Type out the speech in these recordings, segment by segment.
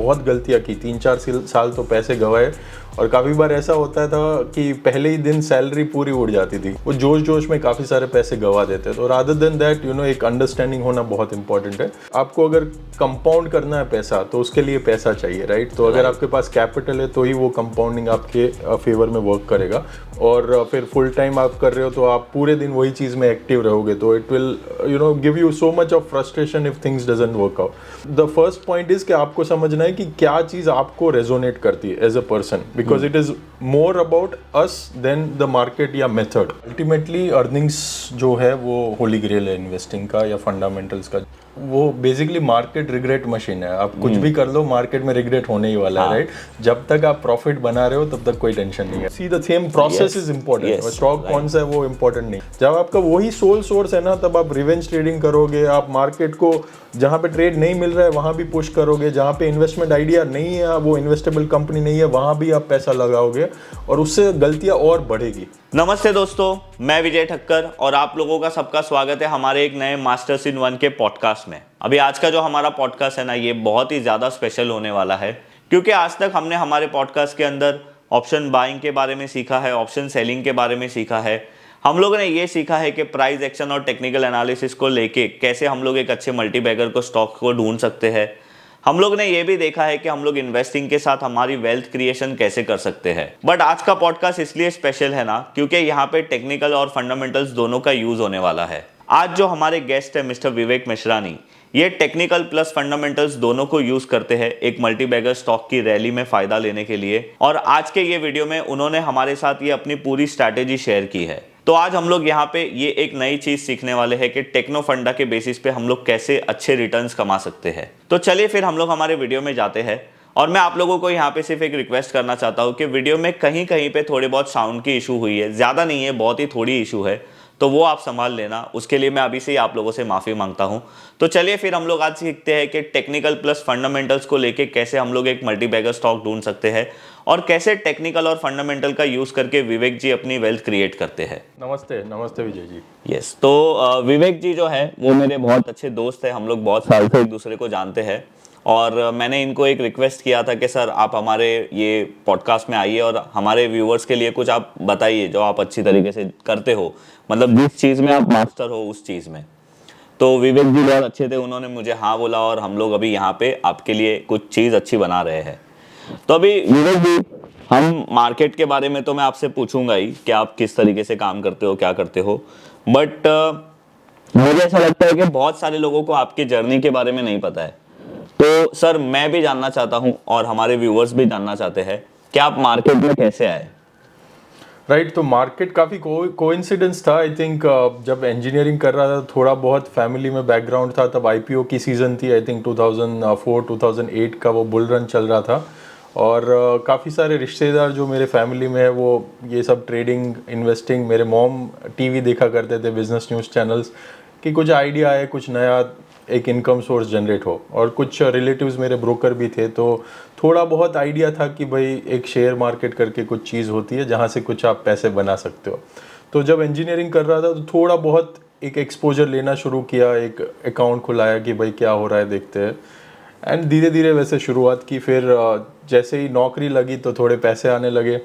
बहुत गलतियाँ की, 3-4 साल तो पैसे गंवाए। और काफ़ी बार ऐसा होता था कि पहले ही दिन सैलरी पूरी उड़ जाती थी, वो जोश जोश में काफ़ी सारे पैसे गंवा देते। तो रादर देन दैट एक अंडरस्टैंडिंग होना बहुत इंपॉर्टेंट है। आपको अगर कंपाउंड करना है पैसा तो उसके लिए पैसा चाहिए, राइट? तो अगर आपके पास कैपिटल है तो ही वो कंपाउंडिंग आपके फेवर में वर्क करेगा। और फिर फुल टाइम आप कर रहे हो तो आप पूरे दिन वही चीज़ में एक्टिव रहोगे, तो it will give you so much of frustration if things doesn't work out. The first point is कि आपको समझना है कि क्या चीज़ आपको रेजोनेट करती है as a person, because it is more about us than the market या मेथड। अल्टीमेटली अर्निंग्स जो है वो होली ग्रेल है इन्वेस्टिंग का या फंडामेंटल्स का। वो बेसिकली मार्केट रिग्रेट मशीन है। आप कुछ भी कर लो, मार्केट में रिग्रेट होने ही वाला है, राइट? जब तक आप प्रॉफिट बना रहे हो तब तक कोई टेंशन नहीं है। सी the same process is important, stock कौन सा है वो इंपॉर्टेंट नहीं। जब आपका वही सोल सोर्स है ना, तब आप रिवेंज ट्रेडिंग करोगे। आप मार्केट को जहाँ पे ट्रेड नहीं मिल रहा है वहाँ भी पुश करोगे, जहाँ पे इन्वेस्टमेंट आइडिया नहीं है, वो इन्वेस्टेबल कंपनी नहीं है, वहाँ भी आप पैसा लगाओगे और उससे गलतियाँ और बढ़ेगी। नमस्ते दोस्तों, मैं विजय ठक्कर और आप लोगों का सबका स्वागत है हमारे एक नए मास्टर्स इन वन के पॉडकास्ट में। अभी आज का जो हमारा पॉडकास्ट है ना, ये बहुत ही ज़्यादा स्पेशल होने वाला है, क्योंकि आज तक हमने हमारे पॉडकास्ट के अंदर ऑप्शन बाइंग के बारे में सीखा है, ऑप्शन सेलिंग के बारे में सीखा है। हम लोगों ने ये सीखा है कि प्राइस एक्शन और टेक्निकल एनालिसिस को लेके कैसे हम लोग एक अच्छे मल्टीबैगर को स्टॉक को ढूंढ सकते हैं। हम लोग ने ये भी देखा है कि हम लोग इन्वेस्टिंग के साथ हमारी वेल्थ क्रिएशन कैसे कर सकते हैं। बट आज का पॉडकास्ट इसलिए स्पेशल है ना, क्योंकि यहाँ पे टेक्निकल और फंडामेंटल्स दोनों का यूज होने वाला है। आज जो हमारे गेस्ट है मिस्टर विवेक मिश्रानी, ये टेक्निकल प्लस फंडामेंटल्स दोनों को यूज करते हैं एक मल्टीबैगर स्टॉक की रैली में फायदा लेने के लिए। और आज के ये वीडियो में उन्होंने हमारे साथ ये अपनी पूरी स्ट्रैटेजी शेयर की है। तो आज हम लोग यहाँ पे ये एक नई चीज सीखने वाले हैं कि टेक्नो फंडा के बेसिस पे हम लोग कैसे अच्छे रिटर्न्स कमा सकते हैं। तो चलिए फिर हम लोग हमारे वीडियो में जाते हैं। और मैं आप लोगों को यहाँ पे सिर्फ एक रिक्वेस्ट करना चाहता हूँ कि वीडियो में कहीं कहीं पे थोड़े बहुत साउंड की इशू हुई है, ज़्यादा नहीं है, बहुत ही थोड़ी इशू है, तो वो आप संभाल लेना। उसके लिए मैं अभी से ही आप लोगों से माफ़ी मांगता हूँ। तो चलिए फिर हम लोग आज सीखते हैं कि टेक्निकल प्लस फंडामेंटल्स को लेके कैसे हम लोग एक मल्टीबैगर स्टॉक ढूंढ सकते हैं और कैसे टेक्निकल और फंडामेंटल का यूज़ करके विवेक जी अपनी वेल्थ क्रिएट करते हैं। नमस्ते, नमस्ते विजय जी। यस, तो विवेक जी जो है वो मेरे बहुत अच्छे दोस्त हैं। हम लोग बहुत साल से एक दूसरे को जानते हैं और मैंने इनको एक रिक्वेस्ट किया था कि सर आप हमारे ये पॉडकास्ट में आइए और हमारे व्यूअर्स के लिए कुछ आप बताइए जो आप अच्छी तरीके से करते हो, मतलब जिस चीज़ में आप मास्टर हो उस चीज़ में। तो विवेक जी बहुत अच्छे थे, उन्होंने मुझे हाँ बोला और हम लोग अभी यहाँ पे आपके लिए कुछ चीज़ अच्छी बना रहे हैं। तो अभी विवेक जी, हम मार्केट के बारे में तो मैं आपसे पूछूंगा ही कि आप किस तरीके से काम करते हो, क्या करते हो, बट मुझे ऐसा लगता है कि बहुत सारे लोगों को आपकी जर्नी के बारे में नहीं पता है। तो सर मैं भी जानना चाहता हूं और हमारे व्यूअर्स भी जानना चाहते हैं कि आप मार्केट में कैसे आए। राइट, तो मार्केट काफ़ी कोइंसिडेंस था। आई थिंक जब इंजीनियरिंग कर रहा था थोड़ा बहुत फैमिली में बैकग्राउंड था, तब आईपीओ की सीज़न थी। आई थिंक 2004-2008 का वो बुल रन चल रहा था और काफ़ी सारे रिश्तेदार जो मेरे फैमिली में है वो ये सब ट्रेडिंग, इन्वेस्टिंग, मेरे मॉम टीवी देखा करते थे, बिजनेस न्यूज़ चैनल्स, कि कुछ आइडिया है, कुछ नया एक इनकम सोर्स जनरेट हो। और कुछ रिलेटिव्स मेरे ब्रोकर भी थे, तो थोड़ा बहुत आइडिया था कि भाई एक शेयर मार्केट करके कुछ चीज़ होती है जहाँ से कुछ आप पैसे बना सकते हो। तो जब इंजीनियरिंग कर रहा था तो थोड़ा बहुत एक एक्सपोजर लेना शुरू किया, एक अकाउंट खुलाया कि भाई क्या हो रहा है देखते हैं। एंड धीरे धीरे वैसे शुरुआत की। फिर जैसे ही नौकरी लगी तो थोड़े पैसे आने लगे,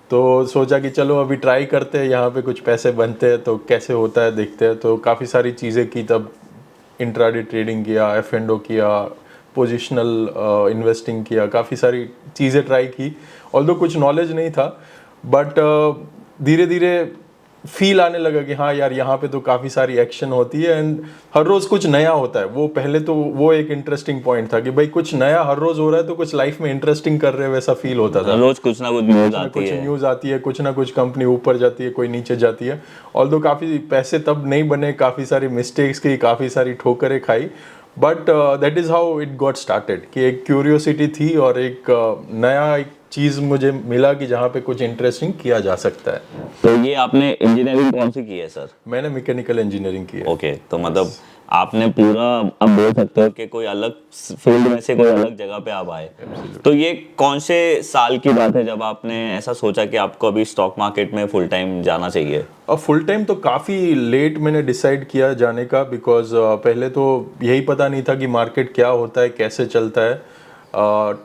तो सोचा कि चलो अभी ट्राई करते हैं, यहाँ पे कुछ पैसे बनते हैं तो कैसे होता है देखते हैं। तो काफ़ी सारी चीज़ें की, तब इंट्राडे ट्रेडिंग किया, एफ&ओ किया, पोजिशनल इन्वेस्टिंग किया, काफ़ी सारी चीज़ें ट्राई की। ऑल्दो कुछ नॉलेज नहीं था, बट धीरे धीरे फील आने लगा कि हाँ यार यहाँ पे तो काफ़ी सारी एक्शन होती है एंड हर रोज़ कुछ नया होता है। वो पहले तो वो एक इंटरेस्टिंग पॉइंट था कि भाई कुछ नया हर रोज़ हो रहा है तो कुछ लाइफ में इंटरेस्टिंग कर रहे हैं, वैसा फील होता था। रोज कुछ ना कुछ न्यूज़ आती है, कुछ ना कुछ कंपनी ऊपर जाती है, कोई नीचे जाती है। ऑल्दो काफ़ी पैसे तब नहीं बने, काफ़ी सारी मिस्टेक्स की, काफ़ी सारी ठोकरें खाई, but that is how it got started. कि एक क्यूरियोसिटी थी और एक नया एक चीज़ मुझे मिला कि जहाँ पे कुछ इंटरेस्टिंग किया जा सकता है। तो ये आपने इंजीनियरिंग कौन सी की है सर? मैंने मैकेनिकल इंजीनियरिंग की है। ओके, तो मतलब आपने पूरा, अब बोल सकते हो कि कोई अलग फील्ड में से कोई अलग जगह पे आप आए। तो ये कौन से साल की बात है जब आपने ऐसा सोचा कि आपको अभी स्टॉक मार्केट में फुल टाइम जाना चाहिए? और फुल टाइम तो काफ़ी लेट मैंने डिसाइड किया जाने का, बिकॉज पहले तो यही पता नहीं था कि मार्केट क्या होता है, कैसे चलता है।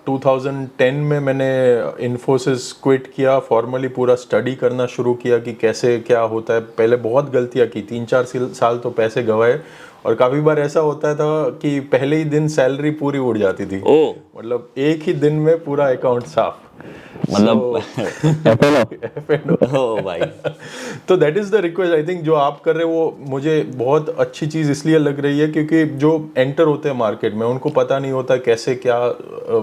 2010 में मैंने इन्फोसिस क्विट किया, फॉर्मली पूरा स्टडी करना शुरू किया कि कैसे क्या होता है। पहले बहुत गलतियां की, 3-4 साल तो पैसे गंवाए, और काफ़ी बार ऐसा होता था कि पहले ही दिन सैलरी पूरी उड़ जाती थी। मतलब एक ही दिन में पूरा अकाउंट साफ, मतलब FNO। भाई तो that is the request I think जो आप कर रहे हो, वो मुझे बहुत अच्छी चीज़ इसलिए लग रही है क्योंकि जो एंटर होते हैं मार्केट में उनको पता नहीं होता कैसे क्या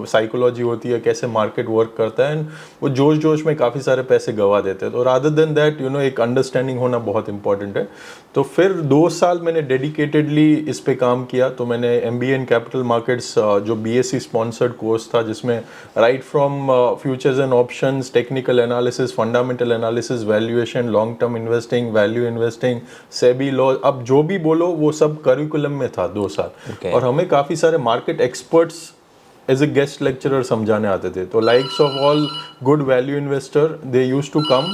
साइकोलॉजी होती है, कैसे मार्केट वर्क करता है, एंड वो जोश जोश में काफ़ी सारे पैसे गंवा देते हैं। तो रादर देन दैट एक अंडरस्टैंडिंग होना बहुत इंपॉर्टेंट है। तो फिर 2 साल मैंने डेडिकेटेडली इस पे काम किया। तो मैंने MBA इन कैपिटल मार्केट्स, जो BSc स्पॉन्सर्ड कोर्स था, जिसमें right from futures and options, technical analysis, fundamental analysis, valuation, long term investing, value investing, SEBI law, अब जो भी बोलो वो सब करिकुलम में था 2 साल। और हमें काफ़ी सारे market experts as a guest lecturer समझाने आते थे। तो likes of all good value investor, they used to come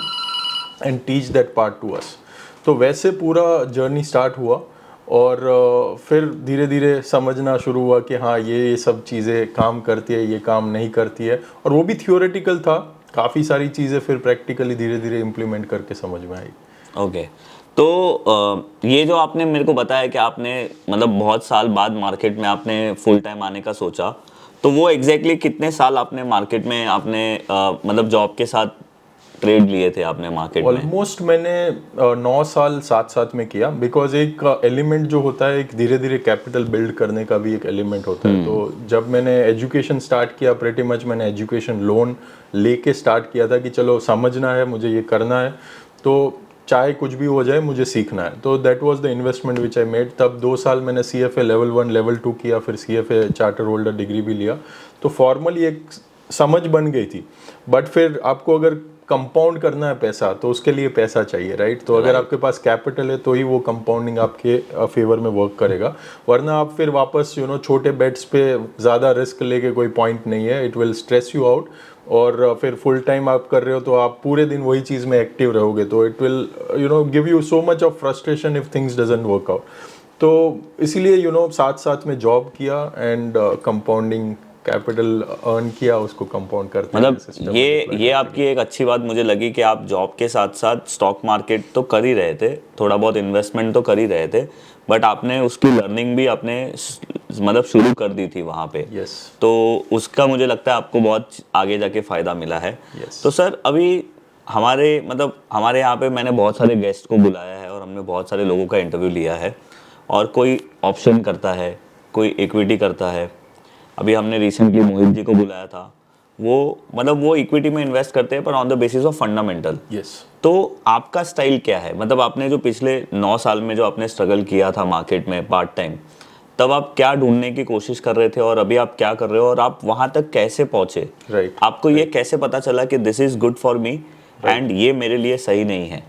and teach that part to us. तो वैसे पूरा जर्नी स्टार्ट हुआ, और फिर धीरे धीरे समझना शुरू हुआ कि हाँ ये सब चीज़ें काम करती है, ये काम नहीं करती है, और वो भी थियोरेटिकल था। काफ़ी सारी चीज़ें फिर प्रैक्टिकली धीरे धीरे इम्प्लीमेंट करके समझ में आई। ओके। तो ये जो आपने मेरे को बताया कि आपने मतलब बहुत साल बाद मार्केट में आपने फुल टाइम आने का सोचा, तो वो एग्जैक्टली कितने साल आपने मार्केट में आपने मतलब जॉब के साथ ट्रेड लिए थे आपने मार्केट में? ऑलमोस्ट मैंने 9 साल साथ साथ में किया, बिकॉज एक एलिमेंट जो होता है, एक धीरे धीरे कैपिटल बिल्ड करने का भी एक एलिमेंट होता है। तो जब मैंने एजुकेशन स्टार्ट किया, प्रेटी मच मैंने एजुकेशन लोन लेके स्टार्ट किया था कि चलो समझना है, मुझे ये करना है, तो चाहे कुछ भी हो जाए मुझे सीखना है। तो that was the investment which I made. तब 2 साल मैंने CFA लेवल 1 लेवल 2 किया, फिर CFA चार्टर होल्डर डिग्री भी लिया। तो फॉर्मली एक समझ बन गई थी। बट फिर आपको अगर कंपाउंड करना है पैसा, तो उसके लिए पैसा चाहिए, राइट? तो अगर आपके पास कैपिटल है तो ही वो कंपाउंडिंग आपके फेवर में वर्क करेगा, वरना आप फिर वापस छोटे बेट्स पे ज़्यादा रिस्क लेके कोई पॉइंट नहीं है। It will stress you out, और फिर फुल टाइम आप कर रहे हो तो आप पूरे दिन वही चीज़ में एक्टिव रहोगे, तो it will give you so much of frustration if things doesn't work out. तो इसीलिए साथ साथ में जॉब किया एंड कंपाउंडिंग कैपिटल अर्न किया, उसको कंपाउंड करते हैं। मतलब ये आपकी एक अच्छी बात मुझे लगी कि आप जॉब के साथ साथ स्टॉक मार्केट तो कर ही रहे थे, थोड़ा बहुत इन्वेस्टमेंट तो कर ही रहे थे, बट आपने उसकी लर्निंग भी आपने मतलब शुरू कर दी थी वहाँ पे। yes. तो उसका मुझे लगता है आपको बहुत आगे जाके फ़ायदा मिला है। yes. तो सर अभी हमारे यहाँ पे मैंने बहुत सारे गेस्ट को बुलाया है और हमने बहुत सारे लोगों का इंटरव्यू लिया है, और कोई ऑप्शन करता है, कोई इक्विटी करता है। अभी हमने रिसेंटली मोहित जी को बुलाया था, वो इक्विटी में इन्वेस्ट करते हैं पर on the basis of fundamental. तो आपका स्टाइल क्या है? मतलब आपने जो पिछले 9 साल में जो आपने स्ट्रगल किया था मार्केट में पार्ट टाइम, तब आप क्या ढूंढने की कोशिश कर रहे थे और अभी आप क्या कर रहे हो, और आप वहां तक कैसे पहुंचे? आपको ये कैसे पता चला कि this is good for me and ये मेरे लिए सही नहीं है?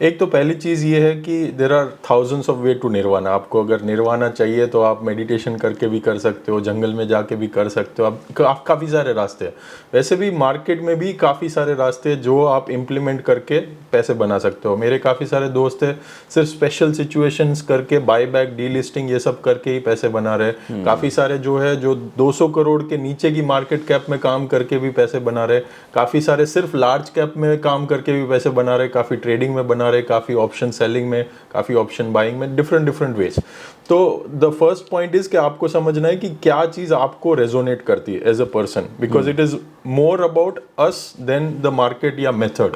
एक तो पहली चीज़ ये है कि there are thousands of way to nirvana. आपको अगर निर्वाणा चाहिए तो आप मेडिटेशन करके भी कर सकते हो, जंगल में जाके भी कर सकते हो, आप काफ़ी सारे रास्ते हैं। वैसे भी मार्केट में भी काफ़ी सारे रास्ते हैं जो आप इम्प्लीमेंट करके पैसे बना सकते हो। मेरे काफ़ी सारे दोस्त हैं सिर्फ स्पेशल सिचुएशंस करके, बाय बैक, डी लिस्टिंग, ये सब करके ही पैसे बना रहे। काफ़ी सारे जो 200 करोड़ के नीचे की मार्केट कैप में काम करके भी पैसे बना रहे। काफ़ी सारे सिर्फ लार्ज कैप में काम करके भी पैसे बना रहे, काफ़ी ट्रेडिंग में बना रहे, काफ़ी ऑप्शन सेलिंग में, काफ़ी ऑप्शन बाइंग में, डिफरेंट वेज। तो द फर्स्ट पॉइंट इज कि आपको समझना है कि क्या चीज़ आपको रेजोनेट करती है as a person, because it is more about us than the market या मेथड।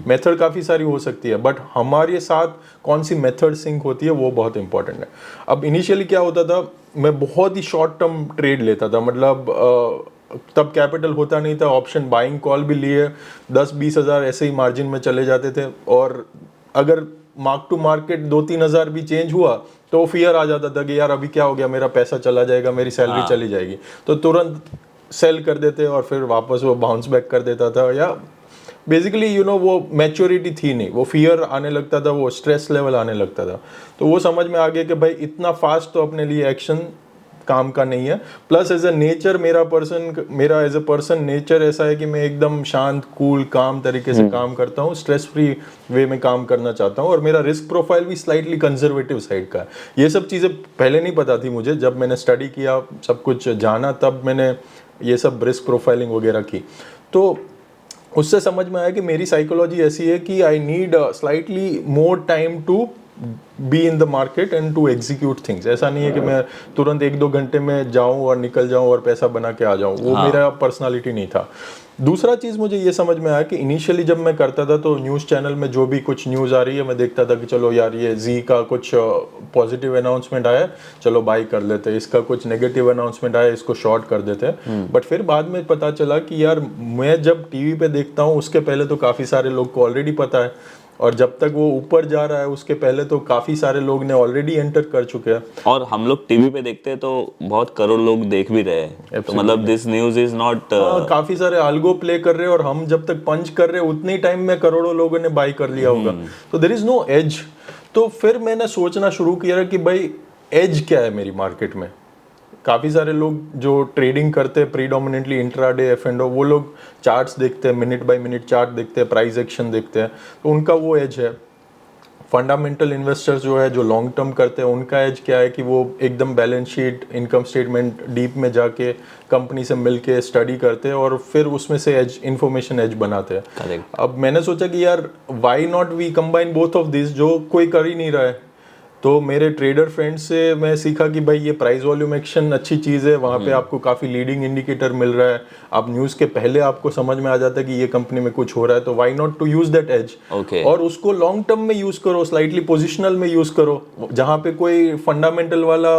मेथड काफ़ी सारी हो सकती है, बट हमारे साथ कौन सी मेथड सिंक होती है वो बहुत इंपॉर्टेंट है। अब इनिशियली क्या होता था, मैं बहुत ही शॉर्ट टर्म ट्रेड लेता था। मतलब तब कैपिटल होता नहीं था, ऑप्शन बाइंग कॉल भी लिए, 10-20 हज़ार ऐसे ही मार्जिन में चले जाते थे, और अगर मार्क टू मार्केट 2-3 हज़ार भी चेंज हुआ तो फियर आ जाता था कि यार अभी क्या हो गया, मेरा पैसा चला जाएगा, मेरी सैलरी चली जाएगी, तो तुरंत सेल कर देते और फिर वापस वो बाउंस बैक कर देता था। या बेसिकली वो मैच्योरिटी थी नहीं, वो फियर आने लगता था, वो स्ट्रेस लेवल आने लगता था। तो वो समझ में आ गया कि भाई इतना फास्ट तो अपने लिए एक्शन काम का नहीं है। प्लस एज ए नेचर मेरा एज ए पर्सन नेचर ऐसा है कि मैं एकदम शांत, कूल, काम तरीके से काम करता हूँ, स्ट्रेस फ्री वे में काम करना चाहता हूँ, और मेरा रिस्क प्रोफाइल भी स्लाइटली कंजर्वेटिव साइड का है। ये सब चीज़ें पहले नहीं पता थी मुझे, जब मैंने स्टडी किया, सब कुछ जाना, तब मैंने ये सब रिस्क प्रोफाइलिंग वगैरह की। तो उससे समझ में आया कि मेरी साइकोलॉजी ऐसी है कि I need slightly more time to be in the market and to execute things. ऐसा नहीं है कि मैं तुरंत 1-2 घंटे में जाऊं और निकल जाऊं और पैसा बना के आ जाऊं, वो मेरा पर्सनालिटी नहीं था। दूसरा चीज़ मुझे ये समझ में आया कि इनिशियली जब मैं करता था तो न्यूज़ चैनल में जो भी कुछ न्यूज़ आ रही है मैं देखता था कि चलो यार ये जी का कुछ पॉजिटिव अनाउंसमेंट आया, चलो बाई कर लेते हैं, इसका कुछ नेगेटिव अनाउंसमेंट आया, इसको शॉर्ट कर देते हैं। बट फिर बाद में पता चला कि यार मैं जब टीवी पे देखता हूँ उसके पहले तो काफ़ी सारे लोग को ऑलरेडी पता है, और जब तक वो ऊपर जा रहा है उसके पहले तो काफी सारे लोग ने ऑलरेडी एंटर कर चुके हैं। और हम लोग टीवी पे देखते हैं तो बहुत करोड़ लोग देख भी रहे हैं, तो मतलब दिस न्यूज़ इज नॉट, काफी सारे आल्गो प्ले कर रहे हैं और हम जब तक पंच कर रहे हैं उतने ही टाइम में करोड़ों लोगों ने बाई कर लिया होगा, तो देयर इज नो एज। तो फिर मैंने सोचना शुरू किया कि भाई एज क्या है मेरी मार्केट में। काफ़ी सारे लोग जो ट्रेडिंग करते हैं प्रीडोमिनेंटली इंट्राडे एफ&ओ, वो लोग चार्ट्स देखते हैं, मिनट बाय मिनट चार्ट देखते हैं, प्राइस एक्शन देखते हैं, तो उनका वो एज है। फंडामेंटल इन्वेस्टर्स जो है जो लॉन्ग टर्म करते हैं उनका एज क्या है कि वो एकदम balance sheet, income statement deep में जाके कंपनी से मिलके स्टडी करते हैं और फिर उसमें से एज इंफॉर्मेशन एज बनाते हैं। Correct. अब मैंने सोचा कि यार why not we combine both of this, जो कोई कर ही नहीं रहा है। तो मेरे ट्रेडर फ्रेंड्स से मैं सीखा कि भाई ये प्राइस वॉल्यूम एक्शन अच्छी चीज़ है, वहाँ पे आपको काफ़ी लीडिंग इंडिकेटर मिल रहा है, आप न्यूज़ के पहले आपको समझ में आ जाता है कि ये कंपनी में कुछ हो रहा है, तो why not to use that as. और उसको लॉन्ग टर्म में यूज़ करो, स्लाइटली पोजिशनल में यूज़ करो, जहाँ पे कोई फंडामेंटल वाला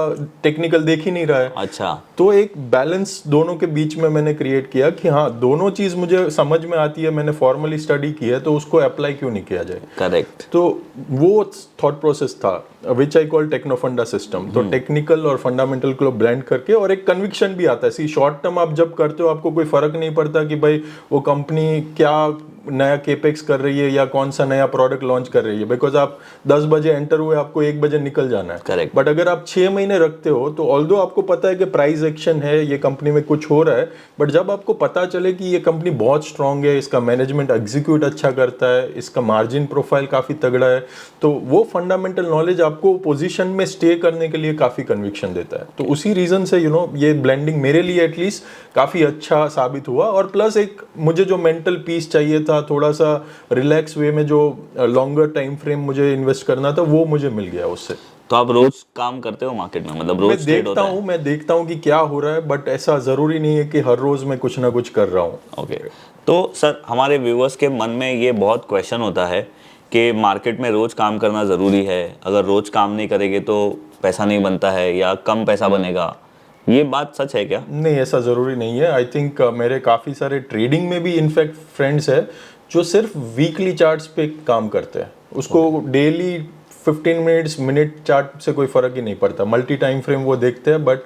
टेक्निकल देख ही नहीं रहा है। अच्छा, तो एक बैलेंस दोनों के बीच में मैंने क्रिएट किया कि हाँ दोनों चीज़ मुझे समझ में आती है, मैंने फॉर्मली स्टडी की है, तो उसको अप्लाई क्यों नहीं किया जाए। करेक्ट। तो वो थॉट प्रोसेस था विच आई कॉल टेक्नोफंडा सिस्टम। तो टेक्निकल और फंडामेंटल को ब्लेंड करके, और एक कन्विक्शन भी आता है। सी शॉर्ट टर्म आप जब करते हो आपको कोई फर्क नहीं पड़ता कि भाई वो कंपनी क्या नया केपेक्स कर रही है या कौन सा नया प्रोडक्ट लॉन्च कर रही है, बिकॉज आप 10 बजे एंटर हुए, आपको 1 बजे निकल जाना है। करेक्ट। बट अगर आप 6 महीने रखते हो तो ऑल्दो आपको पता है कि प्राइस एक्शन है, ये कंपनी में कुछ हो रहा है, बट जब आपको पता चले कि ये कंपनी बहुत स्ट्रांग है, इसका मैनेजमेंट एग्जीक्यूट अच्छा करता है, इसका मार्जिन प्रोफाइल काफ़ी तगड़ा है, तो वो फंडामेंटल नॉलेज आपको पोजीशन में स्टे करने के लिए काफ़ी कन्विक्शन देता है। तो उसी रीज़न से ये ब्लेंडिंग मेरे लिए एटलीस्ट काफ़ी अच्छा साबित हुआ। और प्लस एक मुझे जो मेंटल पीस चाहिए था, थोड़ा सा रिलैक्स वे में जो लॉन्गर टाइम फ्रेम मुझे इन्वेस्ट करना था, वो मुझे मिल गया उससे। तो आप रोज काम करते हो मार्केट में, मतलब रोज मैं देखता हूँ कि क्या हो रहा है, बट ऐसा ज़रूरी नहीं है कि हर रोज़ मैं कुछ ना कुछ कर रहा हूँ। ओके। तो सर हमारे व्यूअर्स के मन में ये बहुत क्वेश्चन होता है कि मार्केट में रोज काम करना ज़रूरी है, अगर रोज काम नहीं करेंगे तो पैसा नहीं बनता है या कम पैसा बनेगा, ये बात सच है क्या? नहीं, ऐसा ज़रूरी नहीं है। आई थिंक मेरे काफ़ी सारे ट्रेडिंग में भी इनफैक्ट फ्रेंड्स है जो सिर्फ वीकली चार्ट्स पे काम करते हैं, उसको डेली 15 मिनट चार्ट से कोई फ़र्क ही नहीं पड़ता, मल्टी टाइम फ्रेम वो देखते हैं, बट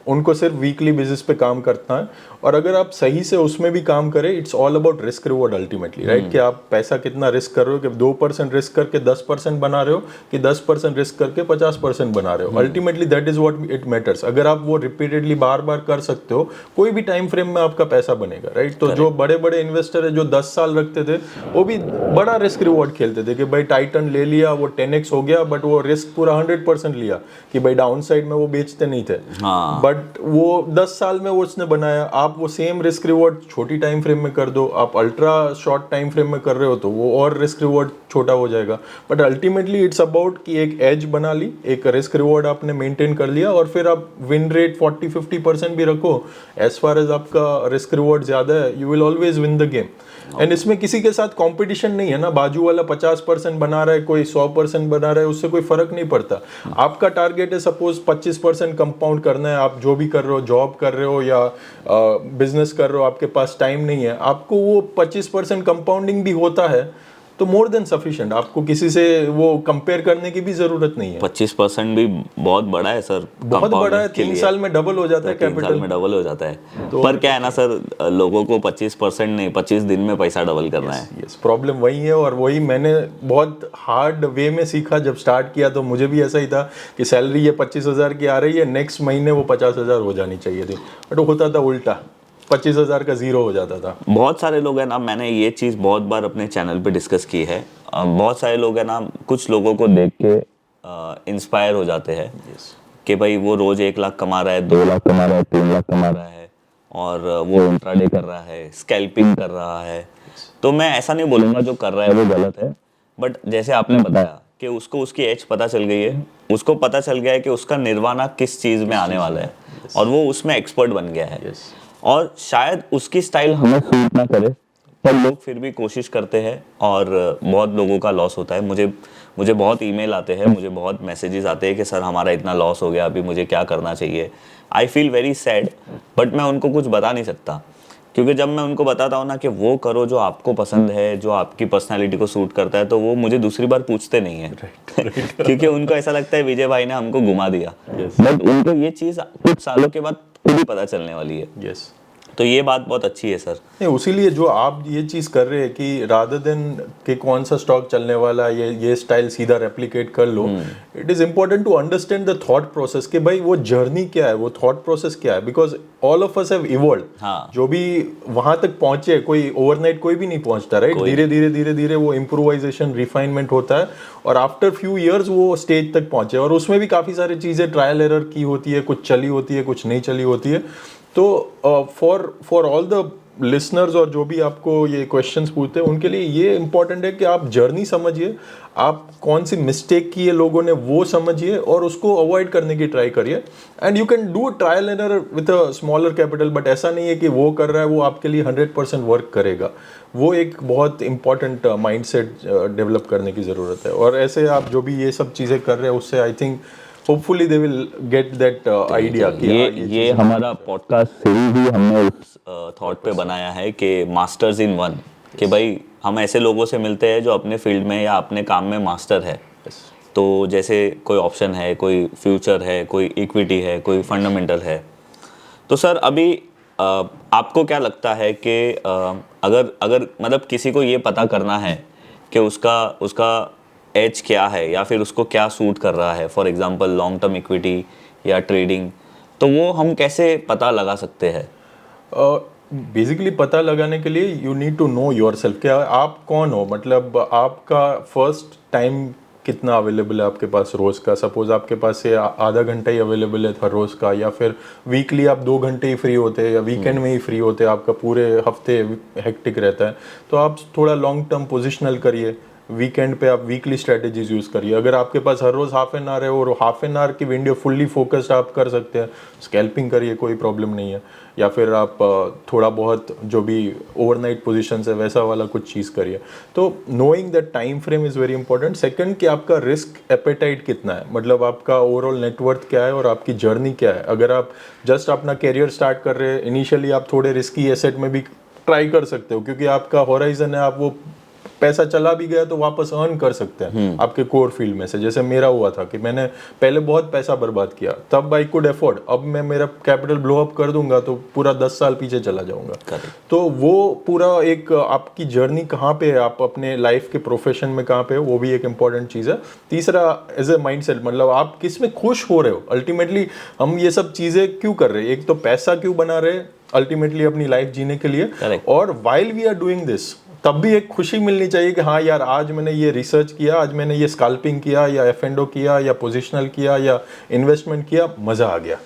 उनको सिर्फ वीकली बेसिस पे काम करना है। और अगर आप सही से उसमें भी काम करें, it's all about risk reward ultimately, right? कि आप पैसा कितना रिस्क कर रहे हो, कि 2% रिस्क करके 10% बना रहे हो कि 10% रिस्क करके 50% बना रहे हो। Ultimately that is what it matters. अगर आप वो रिपीटेडली बार बार कर सकते हो, कोई भी टाइम फ्रेम में आपका पैसा बनेगा, राइट? तो जो बड़े बड़े इन्वेस्टर है जो 10 साल रखते थे, वो भी बड़ा रिस्क रिवॉर्ड खेलते थे कि भाई टाइटन ले लिया, वो 10x हो गया, बट वो रिस्क पूरा 100% लिया कि भाई डाउन साइड में वो बेचते नहीं थे। बट वो 10 साल में वो उसने बनाया। आप वो सेम रिस्क रिवॉर्ड छोटी टाइम फ्रेम में कर दो, आप अल्ट्रा शॉर्ट टाइम फ्रेम में कर रहे हो तो वो और रिस्क रिवॉर्ड छोटा हो जाएगा। बट अल्टीमेटली इट्स अबाउट कि एक एज बना ली, एक रिस्क रिवॉर्ड आपने मेंटेन कर लिया, और फिर आप विन रेट 40-50% भी रखो, एज फार एज आपका रिस्क रिवॉर्ड ज्यादा है, you will always win the game. And इसमें किसी के साथ कंपटीशन नहीं है ना, बाजू वाला 50% बना रहा है, कोई 100% बना रहा है, उससे कोई फर्क नहीं पड़ता। आपका टारगेट है सपोज 25% कंपाउंड करना है, आप जो भी कर रहे हो, जॉब कर रहे हो या बिजनेस कर रहे हो, आपके पास टाइम नहीं है, आपको वो 25% कंपाउंडिंग भी होता है तो मोर देन सफिशिएंट, आपको किसी से वो कंपेयर करने की भी जरूरत नहीं है। 25% भी बहुत बड़ा है सर, बहुत बड़ा है। 3 साल में डबल हो जाता है कैपिटल। 3 साल में डबल हो जाता है। तो पर क्या है ना सर, लोगों को 25% नहीं, 25 दिन में पैसा डबल करना है। यस, प्रॉब्लम वही है, और वही मैंने बहुत हार्ड वे में सीखा। जब स्टार्ट किया तो मुझे भी ऐसा ही था कि सैलरी ये 25,000 की आ रही है, नेक्स्ट महीने वो 50,000 हो जानी चाहिए थी, बट वो होता था उल्टा, 25,000 का जीरो हो जाता था। बहुत सारे लोग हैं ना, मैंने ये चीज़ बहुत बार अपने चैनल पे डिस्कस की है, बहुत सारे लोग हैं ना, कुछ लोगों को देख के इंस्पायर हो जाते हैं कि भाई वो रोज 1 लाख कमा रहा है, 2 लाख कमा रहा है, 3 लाख कमा रहा है, और वो इंट्राडे कर रहा है, स्कैल्पिंग कर रहा है, तो मैं ऐसा नहीं बोलूँगा जो कर रहा है वो गलत है। बट जैसे आपने बताया कि उसको उसकी एज पता चल गई है, उसको पता चल गया है कि उसका निर्वाणा किस चीज़ में आने वाला है, और वो उसमें एक्सपर्ट बन गया है। और शायद उसकी स्टाइल हमें सूट ना करे, पर लोग फिर भी कोशिश करते हैं, और बहुत लोगों का लॉस होता है। मुझे बहुत ईमेल आते हैं, मुझे बहुत मैसेजेस आते हैं कि सर हमारा इतना लॉस हो गया, अभी मुझे क्या करना चाहिए। I feel very sad, but मैं उनको कुछ बता नहीं सकता, क्योंकि जब मैं उनको बताता हूँ ना कि वो करो जो आपको पसंद है, जो आपकी पर्सनालिटी को सूट करता है, तो वो मुझे दूसरी बार पूछते नहीं है। क्योंकि उनको ऐसा लगता है विजय भाई ने हमको घुमा दिया। बट उनको ये चीज़ कुछ सालों के बाद खुद ही पता चलने वाली है। तो ये बात बहुत अच्छी है सर। नहीं, उसीलिए जो आप ये चीज़ कर रहे हैं कि रादर देन कि कौन सा स्टॉक चलने वाला है, ये स्टाइल सीधा रेप्लिकेट कर लो, it is important to understand the thought process कि भाई वो जर्नी क्या है, वो थॉट प्रोसेस क्या है, because all of us have evolved. जो भी वहां तक पहुंचे, कोई ओवरनाइट कोई भी नहीं पहुंचता, राइट? धीरे धीरे वो इम्प्रोवाइजेशन, रिफाइनमेंट होता है, और आफ्टर फ्यू इयर्स वो स्टेज तक पहुंचे, और उसमें भी काफ़ी सारी चीज़ें ट्रायल एरर की होती है, कुछ चली होती है, कुछ नहीं चली होती है। तो फॉर ऑल द लिसनर्स और जो भी आपको ये क्वेश्चंस पूछते हैं, उनके लिए ये इंपॉर्टेंट है कि आप जर्नी समझिए, आप कौन सी मिस्टेक की है लोगों ने वो समझिए, और उसको अवॉइड करने की ट्राई करिए। And you can do trial and error with a smaller capital, but ऐसा नहीं है कि वो कर रहा है वो आपके लिए 100% वर्क करेगा। वो एक बहुत इंपॉर्टेंट माइंडसेट डेवलप करने की ज़रूरत है। और ऐसे आप जो भी ये सब चीज़ें कर रहे हैं, उससे I think hopefully they will get that idea. ये हमारा पॉडकास्ट सीरीज भी हमने उस थॉट पे बनाया है कि मास्टर्स इन वन, कि भाई हम ऐसे लोगों से मिलते हैं जो अपने फील्ड में या अपने काम में मास्टर है। तो जैसे कोई ऑप्शन है, कोई फ्यूचर है, कोई इक्विटी है, कोई फंडामेंटल है। तो सर अभी आपको क्या लगता है कि अगर मतलब किसी को ये पता करना है कि उसका एज क्या है, या फिर उसको क्या सूट कर रहा है, for example long term equity या ट्रेडिंग, तो वो हम कैसे पता लगा सकते हैं? बेसिकली पता लगाने के लिए you need to know yourself, क्या आप कौन हो, मतलब आपका फर्स्ट टाइम कितना अवेलेबल है आपके पास रोज़ का। सपोज आपके पास से आधा घंटा ही अवेलेबल है हर रोज़ का, या फिर वीकली आप 2 घंटे ही फ्री होते हैं, या वीकेंड में ही फ्री होते हैं, आपका पूरे हफ्ते हेक्टिक रहता है, तो आप थोड़ा लॉन्ग टर्म पोजिशनल करिए। वीकेंड पे आप वीकली स्ट्रेटेजीज यूज़ करिए। अगर आपके पास हर रोज़ हाफ एन आवर है और हाफ एन आवर की विंडो फुल्ली फोकस्ड आप कर सकते हैं, स्कैल्पिंग करिए, कोई प्रॉब्लम नहीं है। या फिर आप थोड़ा बहुत जो भी ओवरनाइट पोजीशंस है वैसा वाला कुछ चीज़ करिए। तो knowing that time frame is very important. Second कि आपका रिस्क एपेटाइट कितना है, मतलब आपका ओवरऑल नेटवर्थ क्या है और आपकी जर्नी क्या है। अगर आप जस्ट अपना कैरियर स्टार्ट कर रहे हैं, इनिशियली आप थोड़े रिस्की एसेट में भी ट्राई कर सकते हो, क्योंकि आपका हॉराइजन है, आप वो पैसा चला भी गया तो वापस अर्न कर सकते हैं आपके कोर फील्ड में से। जैसे मेरा हुआ था कि मैंने पहले बहुत पैसा बर्बाद किया, तब आई कुड अफोर्ड, अब मैं मेरा कैपिटल ब्लो अप कर दूंगा तो पूरा 10 साल पीछे चला जाऊंगा। तो वो पूरा एक आपकी जर्नी कहाँ पे है, आप अपने लाइफ के प्रोफेशन में कहाँ पे हो, वो भी एक इंपॉर्टेंट चीज़ है। तीसरा एज ए माइंडसेट, मतलब आप किस में खुश हो रहे हो। अल्टीमेटली हम ये सब चीज़ें क्यों कर रहे हैं, एक तो पैसा क्यों बना रहे हैं अल्टीमेटली अपनी लाइफ जीने के लिए, और while we are doing this तब भी एक खुशी मिलनी चाहिए कि हाँ यार, आज मैंने ये रिसर्च किया, आज मैंने ये स्कैल्पिंग किया, या एफ&ओ किया, या पोजिशनल किया, या इन्वेस्टमेंट किया, मज़ा आ गया।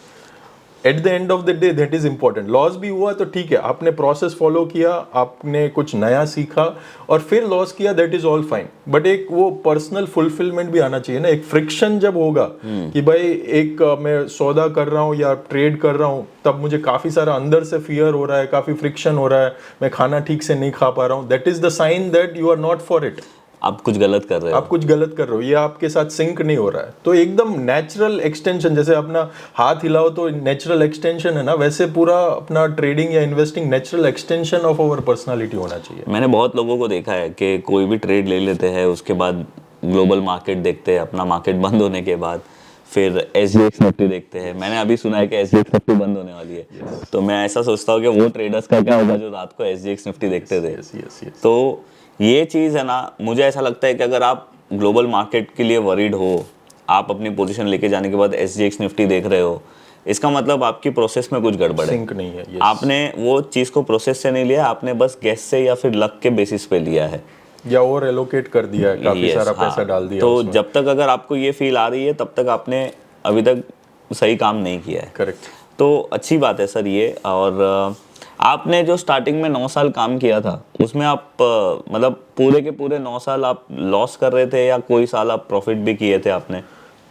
At the end of the day that is important. Loss भी हुआ तो ठीक है, आपने प्रोसेस फॉलो किया, आपने कुछ नया सीखा और फिर लॉस किया, that is all fine. But एक वो पर्सनल फुलफिलमेंट भी आना चाहिए ना। एक फ्रिक्शन जब होगा कि भाई एक मैं सौदा कर रहा हूँ या ट्रेड कर रहा हूँ, तब मुझे काफ़ी सारा अंदर से फियर हो रहा है, काफ़ी फ्रिक्शन हो रहा है, मैं खाना ठीक से नहीं खा पा रहा हूँ, that is the sign that you are not for it. आप कुछ गलत कर रहे हो, आप कुछ गलत कर रहे हो, ये आपके साथ सिंक नहीं हो रहा है। तो एकदम नेचुरल एक्सटेंशन, जैसे अपना हाथ हिलाओ तो नेचुरल एक्सटेंशन है ना, वैसे पूरा अपना ट्रेडिंग या investing natural extension of our personality होना चाहिए। मैंने बहुत लोगों को देखा है कि कोई भी ट्रेड ले लेते हैं, उसके बाद ग्लोबल मार्केट देखते हैं, अपना मार्केट बंद होने के बाद फिर SGX निफ्टी देखते हैं। मैंने अभी सुना है कि SGX निफ्टी बंद होने वाली है। तो मैं ऐसा सोचता हूँ कि वो ट्रेडर्स का क्या होगा जो रात को SGX निफ्टी देखते थे। तो ये चीज़ है ना, मुझे ऐसा लगता है कि अगर आप ग्लोबल मार्केट के लिए वरीड हो, आप अपनी पोजीशन लेके जाने के बाद SGX निफ्टी देख रहे हो, इसका मतलब आपकी प्रोसेस में कुछ गड़बड़ है, सिंक नहीं है। आपने वो चीज़ को प्रोसेस से नहीं लिया, आपने बस गैस से या फिर लक के बेसिस पे लिया है, या और एलोकेट कर दिया है, काफी सारा पैसा डाल दिया। तो जब तक अगर आपको ये फील आ रही है, तब तक आपने अभी तक सही काम नहीं किया है। करेक्ट। तो अच्छी बात है सर ये। और आपने जो स्टार्टिंग में 9 साल काम किया था उसमें आप मतलब पूरे के पूरे 9 साल आप लॉस कर रहे थे या कोई साल आप प्रॉफिट भी किए थे आपने?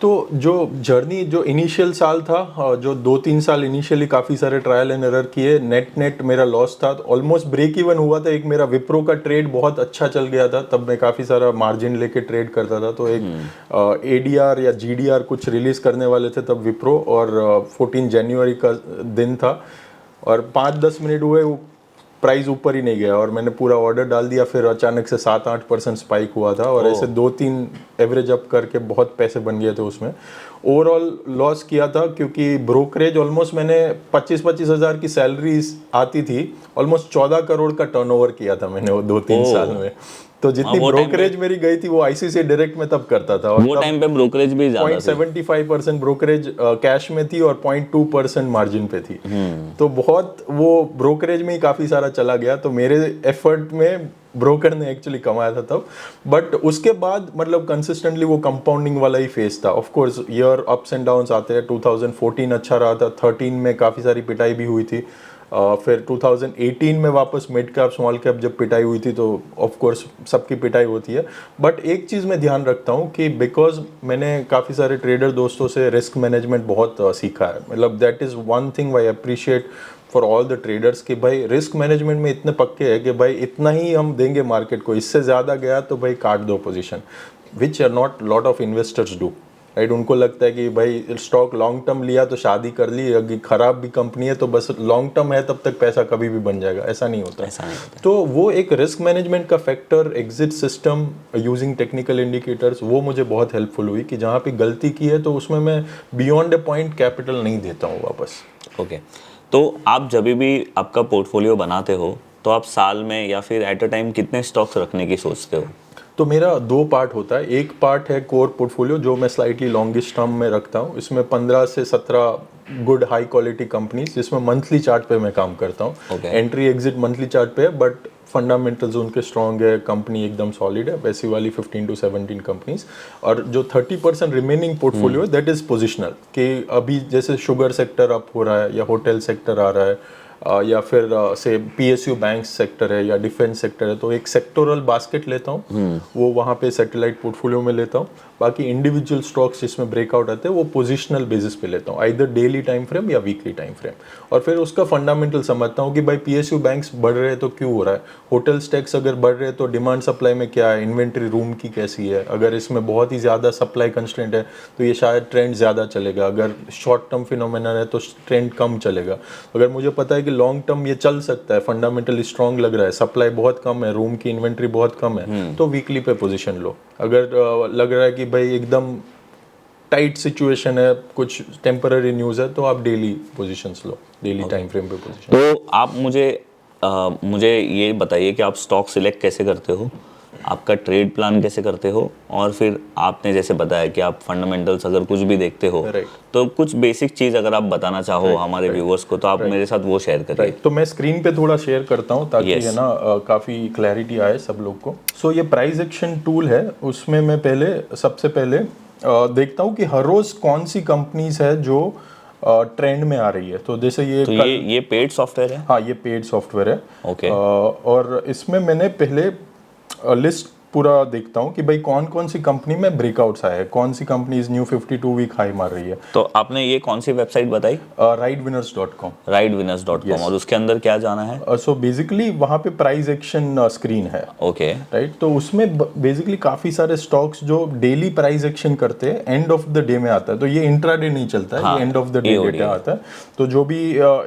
तो जो जर्नी जो इनिशियल साल था, जो 2-3 साल इनिशियली काफ़ी सारे ट्रायल एंड एरर किए, नेट मेरा लॉस था, ऑलमोस्ट ब्रेक इवन हुआ था। एक मेरा विप्रो का ट्रेड बहुत अच्छा चल गया था, तब मैं काफ़ी सारा मार्जिन लेके ट्रेड करता था। तो एक एडीआर या जीडीआर कुछ रिलीज करने वाले थे तब विप्रो, और 14 जनवरी का दिन था, और 5-10 मिनट हुए वो प्राइस ऊपर ही नहीं गया, और मैंने पूरा ऑर्डर डाल दिया। फिर अचानक से 7-8% स्पाइक हुआ था, और ऐसे 2-3 एवरेज अप करके बहुत पैसे बन गए थे उसमें। ओवरऑल लॉस किया था क्योंकि ब्रोकरेज ऑलमोस्ट मैंने 25-25 हज़ार की सैलरी आती थी, ऑलमोस्ट 14 करोड़ का टर्नओवर किया था मैंने वो 2-3 साल में। तो जितनी ब्रोकरेज मेरी गई थी वो आईसीआईसीआई डायरेक्ट में तब करता था, और वो टाइम पे ब्रोकरेज भी ज्यादा थी। 0.75% ब्रोकरेज कैश में थी और 0.2% मार्जिन पे थी। तो बहुत वो ब्रोकरेज में ही काफी सारा चला गया। तो मेरे एफर्ट में ब्रोकर ने एक्चुअली कमाया था तब, बट उसके बाद मतलब कंसिस्टेंटली वो कंपाउंडिंग वाला ही फेस था। Of course year ups and downs आते हैं। 2014 अच्छा रहा था, 13 में काफी सारी पिटाई भी हुई थी, फिर 2018 में वापस मिड कैप स्मॉल कैप जब पिटाई हुई थी, तो ऑफ कोर्स सबकी पिटाई होती है। बट एक चीज़ मैं ध्यान रखता हूँ कि बिकॉज मैंने काफ़ी सारे ट्रेडर दोस्तों से रिस्क मैनेजमेंट बहुत सीखा है। मतलब that is one thing I appreciate for all the traders कि भाई रिस्क मैनेजमेंट में इतने पक्के हैं कि भाई इतना ही हम देंगे मार्केट को, इससे ज़्यादा गया तो भाई काट दो position, which are not lot of investors do, right. उनको लगता है कि भाई स्टॉक लॉन्ग टर्म लिया तो शादी कर ली, अगर खराब भी कंपनी है तो बस लॉन्ग टर्म है तब तक पैसा कभी भी बन जाएगा, ऐसा नहीं होता। तो वो एक रिस्क मैनेजमेंट का factor, exit system using technical indicators, वो मुझे बहुत हेल्पफुल हुई कि जहाँ पे गलती की है तो उसमें मैं बियॉन्ड ए पॉइंट कैपिटल नहीं देता हूँ वापस। ओके तो आप जब भी आपका पोर्टफोलियो बनाते हो तो आप साल में या फिर एट अ टाइम कितने स्टॉक्स रखने की सोचते हो? तो मेरा 2 पार्ट होता है। एक पार्ट है कोर पोर्टफोलियो जो मैं स्लाइटली लॉन्गेस्ट टर्म में रखता हूँ। इसमें 15 से 17 गुड हाई क्वालिटी कंपनीज, जिसमें मंथली चार्ट पे मैं काम करता हूँ। एंट्री एग्जिट मंथली चार्ट पे है, बट फंडामेंटल्स उनके स्ट्रॉन्ग है, कंपनी एकदम सॉलिड है, वैसी वाली 15 to 17 कंपनीज। और जो 30% रिमेनिंग पोर्टफोलियो है दैट इज पोजिशनल, कि अभी जैसे शुगर सेक्टर अप हो रहा है या होटल सेक्टर आ रहा है, या फिर से पीएसयू बैंक सेक्टर है या डिफेंस सेक्टर है, तो एक सेक्टोरल बास्केट लेता हूँ, वो वहाँ पे सैटेलाइट पोर्टफोलियो में लेता हूँ। बाकी इंडिविजुअल स्टॉक्स जिसमें ब्रेकआउट आते हैं वो पोजिशनल बेसिस पे लेता हूँ, आइदर डेली टाइम फ्रेम या वीकली टाइम फ्रेम। और फिर उसका फंडामेंटल समझता हूँ कि भाई पीएसयू बैंक्स बढ़ रहे हैं तो क्यों हो रहा है, होटल स्टैक्स अगर बढ़ रहे हैं तो डिमांड सप्लाई में क्या है, इन्वेंट्री रूम की कैसी है, अगर इसमें बहुत ही ज़्यादा सप्लाई कंस्ट्रेंट है तो ये शायद ट्रेंड ज़्यादा चलेगा, अगर शॉर्ट टर्म फिनोमेना है तो ट्रेंड कम चलेगा। अगर मुझे पता है कि लॉन्ग टर्म ये चल सकता है, फंडामेंटल स्ट्रॉन्ग लग रहा है, सप्लाई बहुत कम है, रूम की इन्वेंट्री बहुत कम है, तो वीकली पे पोजीशन लो। अगर लग रहा है कि भाई एकदम टाइट सिचुएशन है, कुछ टेम्पररी न्यूज़ है, तो आप डेली पोजीशंस लो, डेली टाइम फ्रेम पे पोजीशन। तो आप मुझे ये बताइए कि आप स्टॉक सिलेक्ट कैसे करते हो, आपका ट्रेड प्लान कैसे करते हो, और फिर आपने जैसे बताया कि आप फंडामेंटल्स अगर कुछ भी देखते हो, तो कुछ बेसिक चीज़ अगर आप बताना चाहो हमारे व्यूअर्स को तो आप मेरे साथ वो शेयर करिए। तो मैं स्क्रीन पे थोड़ा शेयर करता हूँ ताकि है ना काफ़ी क्लैरिटी आए सब लोग को। सो ये प्राइस एक्शन टूल है, उसमें मैं सबसे पहले देखता हूँ कि हर रोज़ कौन सी कंपनीज है जो ट्रेंड में आ रही है। तो जैसे ये पेड सॉफ्टवेयर है? हाँ, ये पेड सॉफ्टवेयर है। ओके। और इसमें मैंने पहले लिस्ट पूरा देखता हूँ कि भाई कौन कौन सी कंपनी में ब्रेकआउट्स आए हैं, कौन सी कंपनीज न्यू 52 वीक हाई मार रही है। तो आपने ये कौन सी वेबसाइट बताई? rightwinners.com। rightwinners.com। और उसके अंदर क्या जाना है? सो बेसिकली वहाँ पे प्राइस एक्शन स्क्रीन है। Okay right. तो उसमें बेसिकली काफ़ी सारे स्टॉक्स जो डेली प्राइस एक्शन करते हैं एंड ऑफ द डे में आता है। तो ये इंट्राडे नहीं चलता है, ये end of the day data आता है। तो जो भी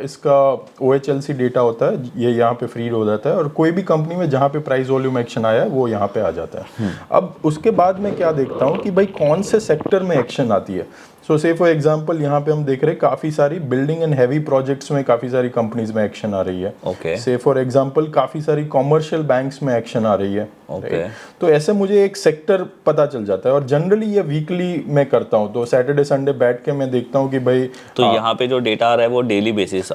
इसका OHLC डेटा होता है ये यहाँ पे फ्री हो जाता है, और कोई भी कंपनी में जहाँ पे प्राइस वॉल्यूम एक्शन आया है वो यहाँ पे आ जाता है। अब उसके बाद मैं क्या देखता हूँ कि भाई कौन से सेक्टर में एक्शन आती है। सो से फॉर एग्जांपल यहाँ पे हम देख रहे हैं काफ़ी सारी बिल्डिंग एंड हैवी प्रोजेक्ट्स में काफ़ी सारी कंपनीज में एक्शन आ रही है। ओके। से फॉर एग्जांपल काफ़ी सारी कॉमर्शियल बैंक्स में एक्शन आ रही है। ओके। तो ऐसे मुझे एक सेक्टर पता चल जाता है, और जनरली ये वीकली मैं करता हूँ। तो सैटरडे संडे बैठ के मैं देखता हूँ कि भाई तो यहाँ पे जो डेटा आ रहा है वो डेली बेसिस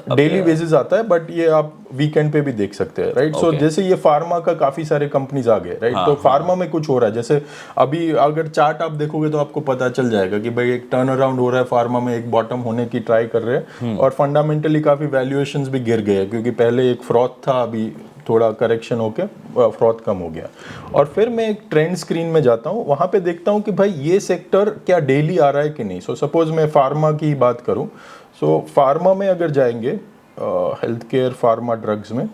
आता है, बट ये आप वीकेंड पे भी देख सकते हैं। राइट। सो जैसे ये फार्मा का काफ़ी सारे कंपनीज आ गए। राइट। तो फार्मा में कुछ हो रहा है, जैसे अभी अगर चार्ट आप देखोगे तो आपको पता चल जाएगा कि भाई एक टर्न राउंड हो रहा है फार्मा में, एक बॉटम होने की ट्राई कर रहे हैं और फंडामेंटली काफ़ी वैल्यूएशंस भी गिर गए क्योंकि पहले एक फ्रॉथ था, अभी थोड़ा करेक्शन होके फ्रॉथ कम हो गया। और फिर मैं एक ट्रेंड स्क्रीन में जाता हूँ, वहाँ पे देखता हूँ कि भाई ये सेक्टर क्या डेली आ रहा है कि नहीं। सो सपोज मैं फार्मा की बात करूँ, सो फार्मा में अगर जाएंगे हेल्थ केयर फार्मा ड्रग्स में,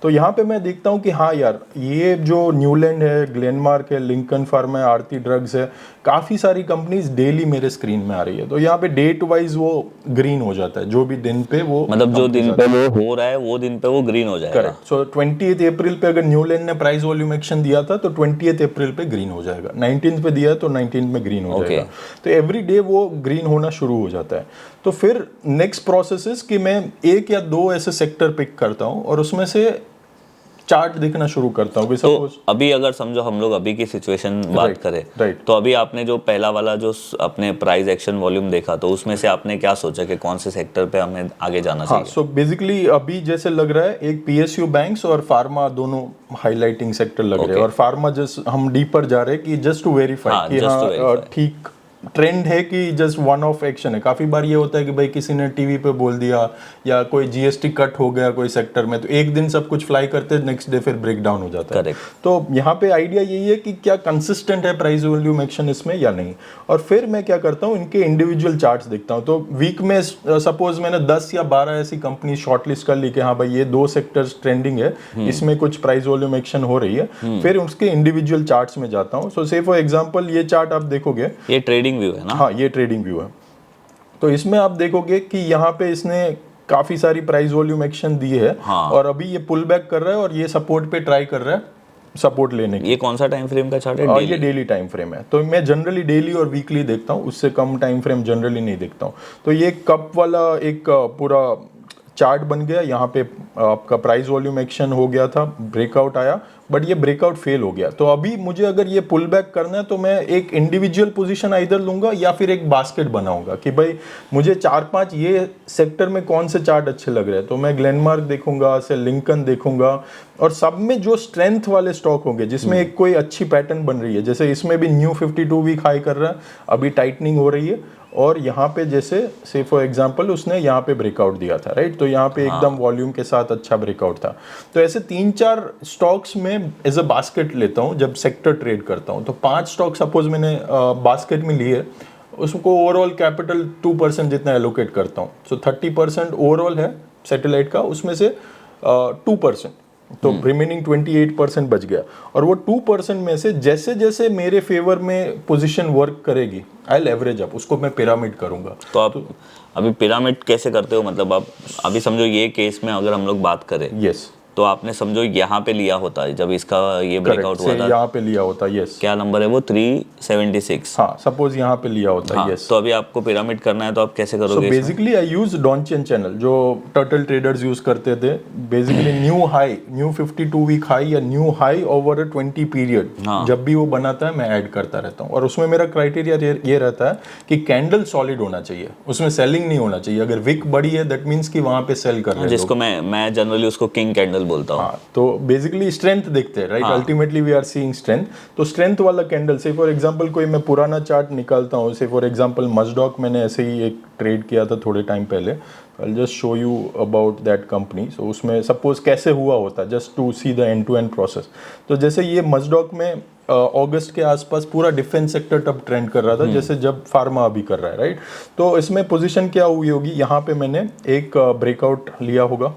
तो यहाँ पे मैं देखता हूँ कि हाँ यार, ये जो न्यूलैंड है, ग्लेनमार्क है, लिंकन फार्मा है, आरती ड्रग्स है, काफ़ी सारी कंपनीज डेली मेरे स्क्रीन में आ रही है। तो यहाँ पे डेट वाइज वो ग्रीन हो जाता है, जो भी दिन पे वो मतलब जो दिन पे वो हो रहा है वो दिन पे वो ग्रीन हो जाएगा। करेक्ट। सो 20 अप्रैल पे अगर न्यूलैंड ने प्राइस वॉल्यूम एक्शन दिया था तो 20 अप्रैल पे ग्रीन हो जाएगा, 19 पे दिया तो 19 में ग्रीन हो जाएगा। तो एवरी डे वो ग्रीन होना शुरू हो जाता है। तो फिर नेक्स्ट प्रोसेस इज कि मैं एक या दो ऐसे सेक्टर पिक करता हूँ और उसमें से चार्ट देखना शुरू करता हूँ। तो अभी अगर समझो हम लोग अभी की सिचुएशन बात करें, तो अभी आपने जो पहला वाला जो अपने प्राइस एक्शन वॉल्यूम देखा, तो उसमें से आपने क्या सोचा कि कौन से सेक्टर पे हमें आगे जाना चाहिए? सो बेसिकली अभी जैसे लग रहा है एक पीएसयू बैंक्स और फार्मा दोनों हाईलाइटिंग सेक्टर लग रहे हैं। और फार्मा जस्ट हम डीपर जा रहे हैं कि जस्ट टू वेरीफाई कि हाँ ठीक ट्रेंड है कि जस्ट वन ऑफ एक्शन है। काफ़ी बार ये होता है कि भाई किसी ने टीवी पे बोल दिया या कोई जीएसटी कट हो गया कोई सेक्टर में, तो एक दिन सब कुछ फ्लाई करते नेक्स्ट डे फिर ब्रेक डाउन हो जाता है। तो यहाँ पे आइडिया यही है कि क्या कंसिस्टेंट है प्राइस वॉल्यूम एक्शन इसमें या नहीं। और फिर मैं क्या करता हूँ, इनके इंडिविजुअल चार्ट्स देखता हूँ। तो वीक में सपोज मैंने 10 या 12 ऐसी कंपनी शॉर्टलिस्ट कर ली कि हाँ भाई ये 2 सेक्टर्स ट्रेंडिंग है, इसमें कुछ प्राइस वॉल्यूम एक्शन हो रही है, फिर उसके इंडिविजुअल चार्ट्स में जाता हूँ। सो से फॉर एग्जांपल ये चार्ट आप देखोगे, ये ट्रेडिंग व्यू है ना? हाँ ये ट्रेडिंग व्यू है। तो इसमें आप देखोगे कि यहाँ पे इसने काफी सारी प्राइस वॉल्यूम एक्शन दी है। और अभी ये पुल बैक कर रहा है और ये सपोर्ट पे ट्राई कर रहा है सपोर्ट लेने की। ये कौन सा टाइम फ्रेम का चार्ट है? ये डेली टाइम फ्रेम है। तो मैं जनरली डेली और वीकली देखता हूँ, उससे कम टाइम फ्रेम जनरली नहीं देखता हूँ। तो ये कप वाला एक पूरा चार्ट बन गया। यहाँ पे आपका प्राइस वॉल्यूम एक्शन हो गया था, ब्रेकआउट आया, बट ये ब्रेकआउट फेल हो गया। तो अभी मुझे अगर ये पुल बैक करना है तो मैं एक इंडिविजुअल पोजीशन आइदर लूंगा या फिर एक बास्केट बनाऊंगा कि भाई मुझे 4-5 ये सेक्टर में कौन से चार्ट अच्छे लग रहे हैं। तो मैं ग्लेनमार्क देखूंगा, से लिंकन देखूंगा, और सब में जो स्ट्रेंथ वाले स्टॉक होंगे जिसमें एक कोई अच्छी पैटर्न बन रही है। जैसे इसमें भी न्यू 52 वीक हाई कर रहा है, अभी टाइटनिंग हो रही है, और यहाँ पे जैसे से फॉर एग्जांपल उसने यहाँ पे ब्रेकआउट दिया था, राइट। तो यहाँ पे एकदम वॉल्यूम के साथ अच्छा ब्रेकआउट था। तो ऐसे 3-4 स्टॉक्स में एज अ बास्केट लेता हूँ जब सेक्टर ट्रेड करता हूँ। तो 5 स्टॉक सपोज मैंने बास्केट में लिए, उसको ओवरऑल कैपिटल 2% जितना एलोकेट करता हूँ। सो 30% ओवरऑल है सैटेलाइट का, उसमें से 2%, तो रिमेनिंग 28% बच गया। और वो 2% में से जैसे जैसे मेरे फेवर में पोजीशन वर्क करेगी, आई विल एवरेज अप, उसको मैं पिरामिड करूंगा। तो आप अभी पिरामिड कैसे करते हो? मतलब आप अभी समझो ये केस में अगर हम लोग बात करें, यस, तो आपने समझो यहाँ पे लिया होता है जब इसका ये ब्रेकआउट हुआ था, यहाँ पे लिया होता, यस। क्या नंबर है वो? 376। हाँ, सपोज यहाँ पे लिया होता, हाँ, यस। तो अभी आपको पिरामिड करना है तो आप कैसे करोगे? So basically I use Donchian channel जो टर्टल ट्रेडर्स यूज करते थे। Basically new high, new 52 week high या न्यू हाई ओवर 20 पीरियड, जब भी वो बनाता है मैं ऐड करता रहता हूँ। और उसमें मेरा क्राइटेरिया ये रहता है कि कैंडल सॉलिड होना चाहिए, उसमें सेलिंग नहीं होना चाहिए। अगर विक बड़ी है दैट मीन्स कि वहां पे सेल कर रहे हैं, जिसको मैं जनरली उसको किंग कैंडल बोलता हूँ। हाँ, तो बेसिकली स्ट्रेंथ देखते हैं, right. Ultimately we are seeing strength. तो स्ट्रेंथ वाला कैंडल, से फॉर एग्जांपल कोई मैं पुराना चार्ट निकालता हूँ, से फॉर एग्जांपल मजडॉक मैंने ऐसे ही एक ट्रेड किया था थोड़े टाइम पहले। I just show you about that company. So उसमें सपोज कैसे हुआ होता है, just to see the end to end process. तो जैसे ये मजडॉक में अगस्त के आसपास पूरा डिफेंस सेक्टर तब ट्रेंड कर रहा था, जैसे जब फार्मा अभी कर रहा है, राइट। तो इसमें पोजीशन क्या हुई होगी, यहाँ पे मैंने एक ब्रेकआउट लिया होगा।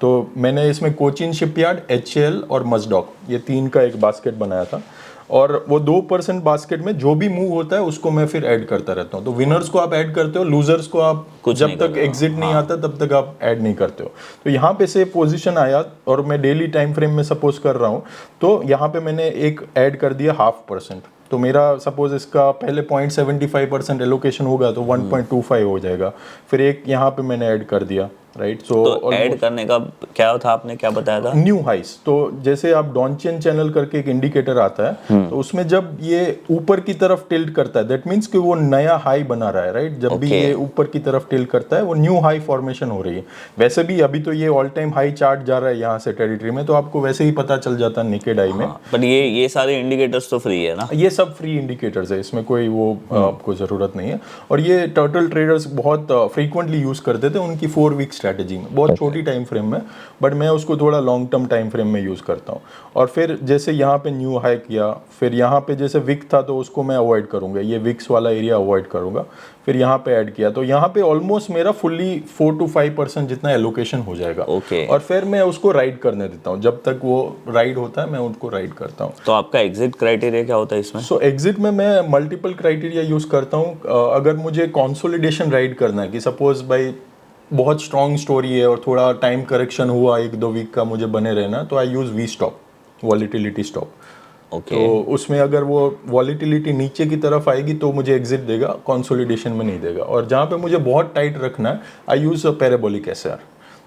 तो मैंने इसमें कोचिन शिपयार्ड, HCL और मजडॉक, ये 3 का एक बास्केट बनाया था। और वो 2% बास्केट में जो भी मूव होता है उसको मैं फिर ऐड करता रहता हूँ। तो विनर्स को आप ऐड करते हो, लूजर्स को आप जब तक एग्जिट नहीं आता तब तक आप ऐड नहीं करते हो। तो यहाँ पे से पोजीशन आया और मैं डेली टाइम फ्रेम में सपोज कर रहा हूँ, तो यहाँ पे मैंने एक ऐड कर दिया 0.5%। तो मेरा सपोज इसका पहले 0.75% एलोकेशन होगा तो 1.25 हो जाएगा। फिर एक यहाँ पे मैंने ऐड कर दिया राइट। तो ऐड करने का क्या था, आपने क्या बताया था? न्यू हाइस, तो जैसे आप डॉन्चियन चैनल करके एक इंडिकेटर आता है, तो उसमें जब ये ऊपर की तरफ टिल्ट करता है, दैट मीन्स कि वो नया हाई बना रहा है, राइट। जब भी Okay. ये ऊपर की तरफ टिल्ट करता है वो न्यू हाई फॉर्मेशन हो रही है। वैसे भी अभी तो ये ऑल टाइम हाई चार्ट जा रहा है यहाँ से टेरिटरी में, तो आपको वैसे ही पता चल जाता है नेकेड आई में। बट ये सारे इंडिकेटर्स तो फ्री है ना? ये सब फ्री इंडिकेटर्स है, इसमें कोई वो आपको ज़रूरत नहीं है। और ये टर्टल ट्रेडर्स बहुत फ्रीक्वेंटली यूज़ करते थे उनकी 4 वीक स्ट्रैटेजी में, बहुत छोटी टाइम फ्रेम में, बट मैं उसको थोड़ा लॉन्ग टर्म टाइम फ्रेम में यूज़ करता हूँ। और फिर जैसे यहाँ पे न्यू हाई किया, फिर यहाँ पे जैसे विक था तो उसको मैं अवॉइड करूँगा, ये विक्स वाला एरिया अवॉइड करूँगा। फिर यहाँ पे ऐड किया तो यहाँ पे ऑलमोस्ट मेरा फुल्ली 4 to 5% जितना एलोकेशन हो जाएगा। Okay. और फिर मैं उसको राइड करने देता हूँ, जब तक वो राइड होता है मैं उनको राइड करता हूँ। तो आपका एग्जिट क्राइटेरिया क्या होता है इसमें? सो एग्जिट में मैं मल्टीपल क्राइटेरिया यूज़ करता हूँ। अगर मुझे कंसोलिडेशन राइड करना है कि सपोज भाई बहुत स्ट्रॉन्ग स्टोरी है और थोड़ा टाइम करेक्शन हुआ 1-2 वीक का मुझे बने रहना, तो I use V stop, volatility stop. Okay. तो उसमें अगर वो वॉलिटिलिटी नीचे की तरफ आएगी तो मुझे एग्जिट देगा, कंसोलिडेशन में नहीं देगा। और जहाँ पे मुझे बहुत टाइट रखना है आई यूज़ पैराबोलिक एसआर।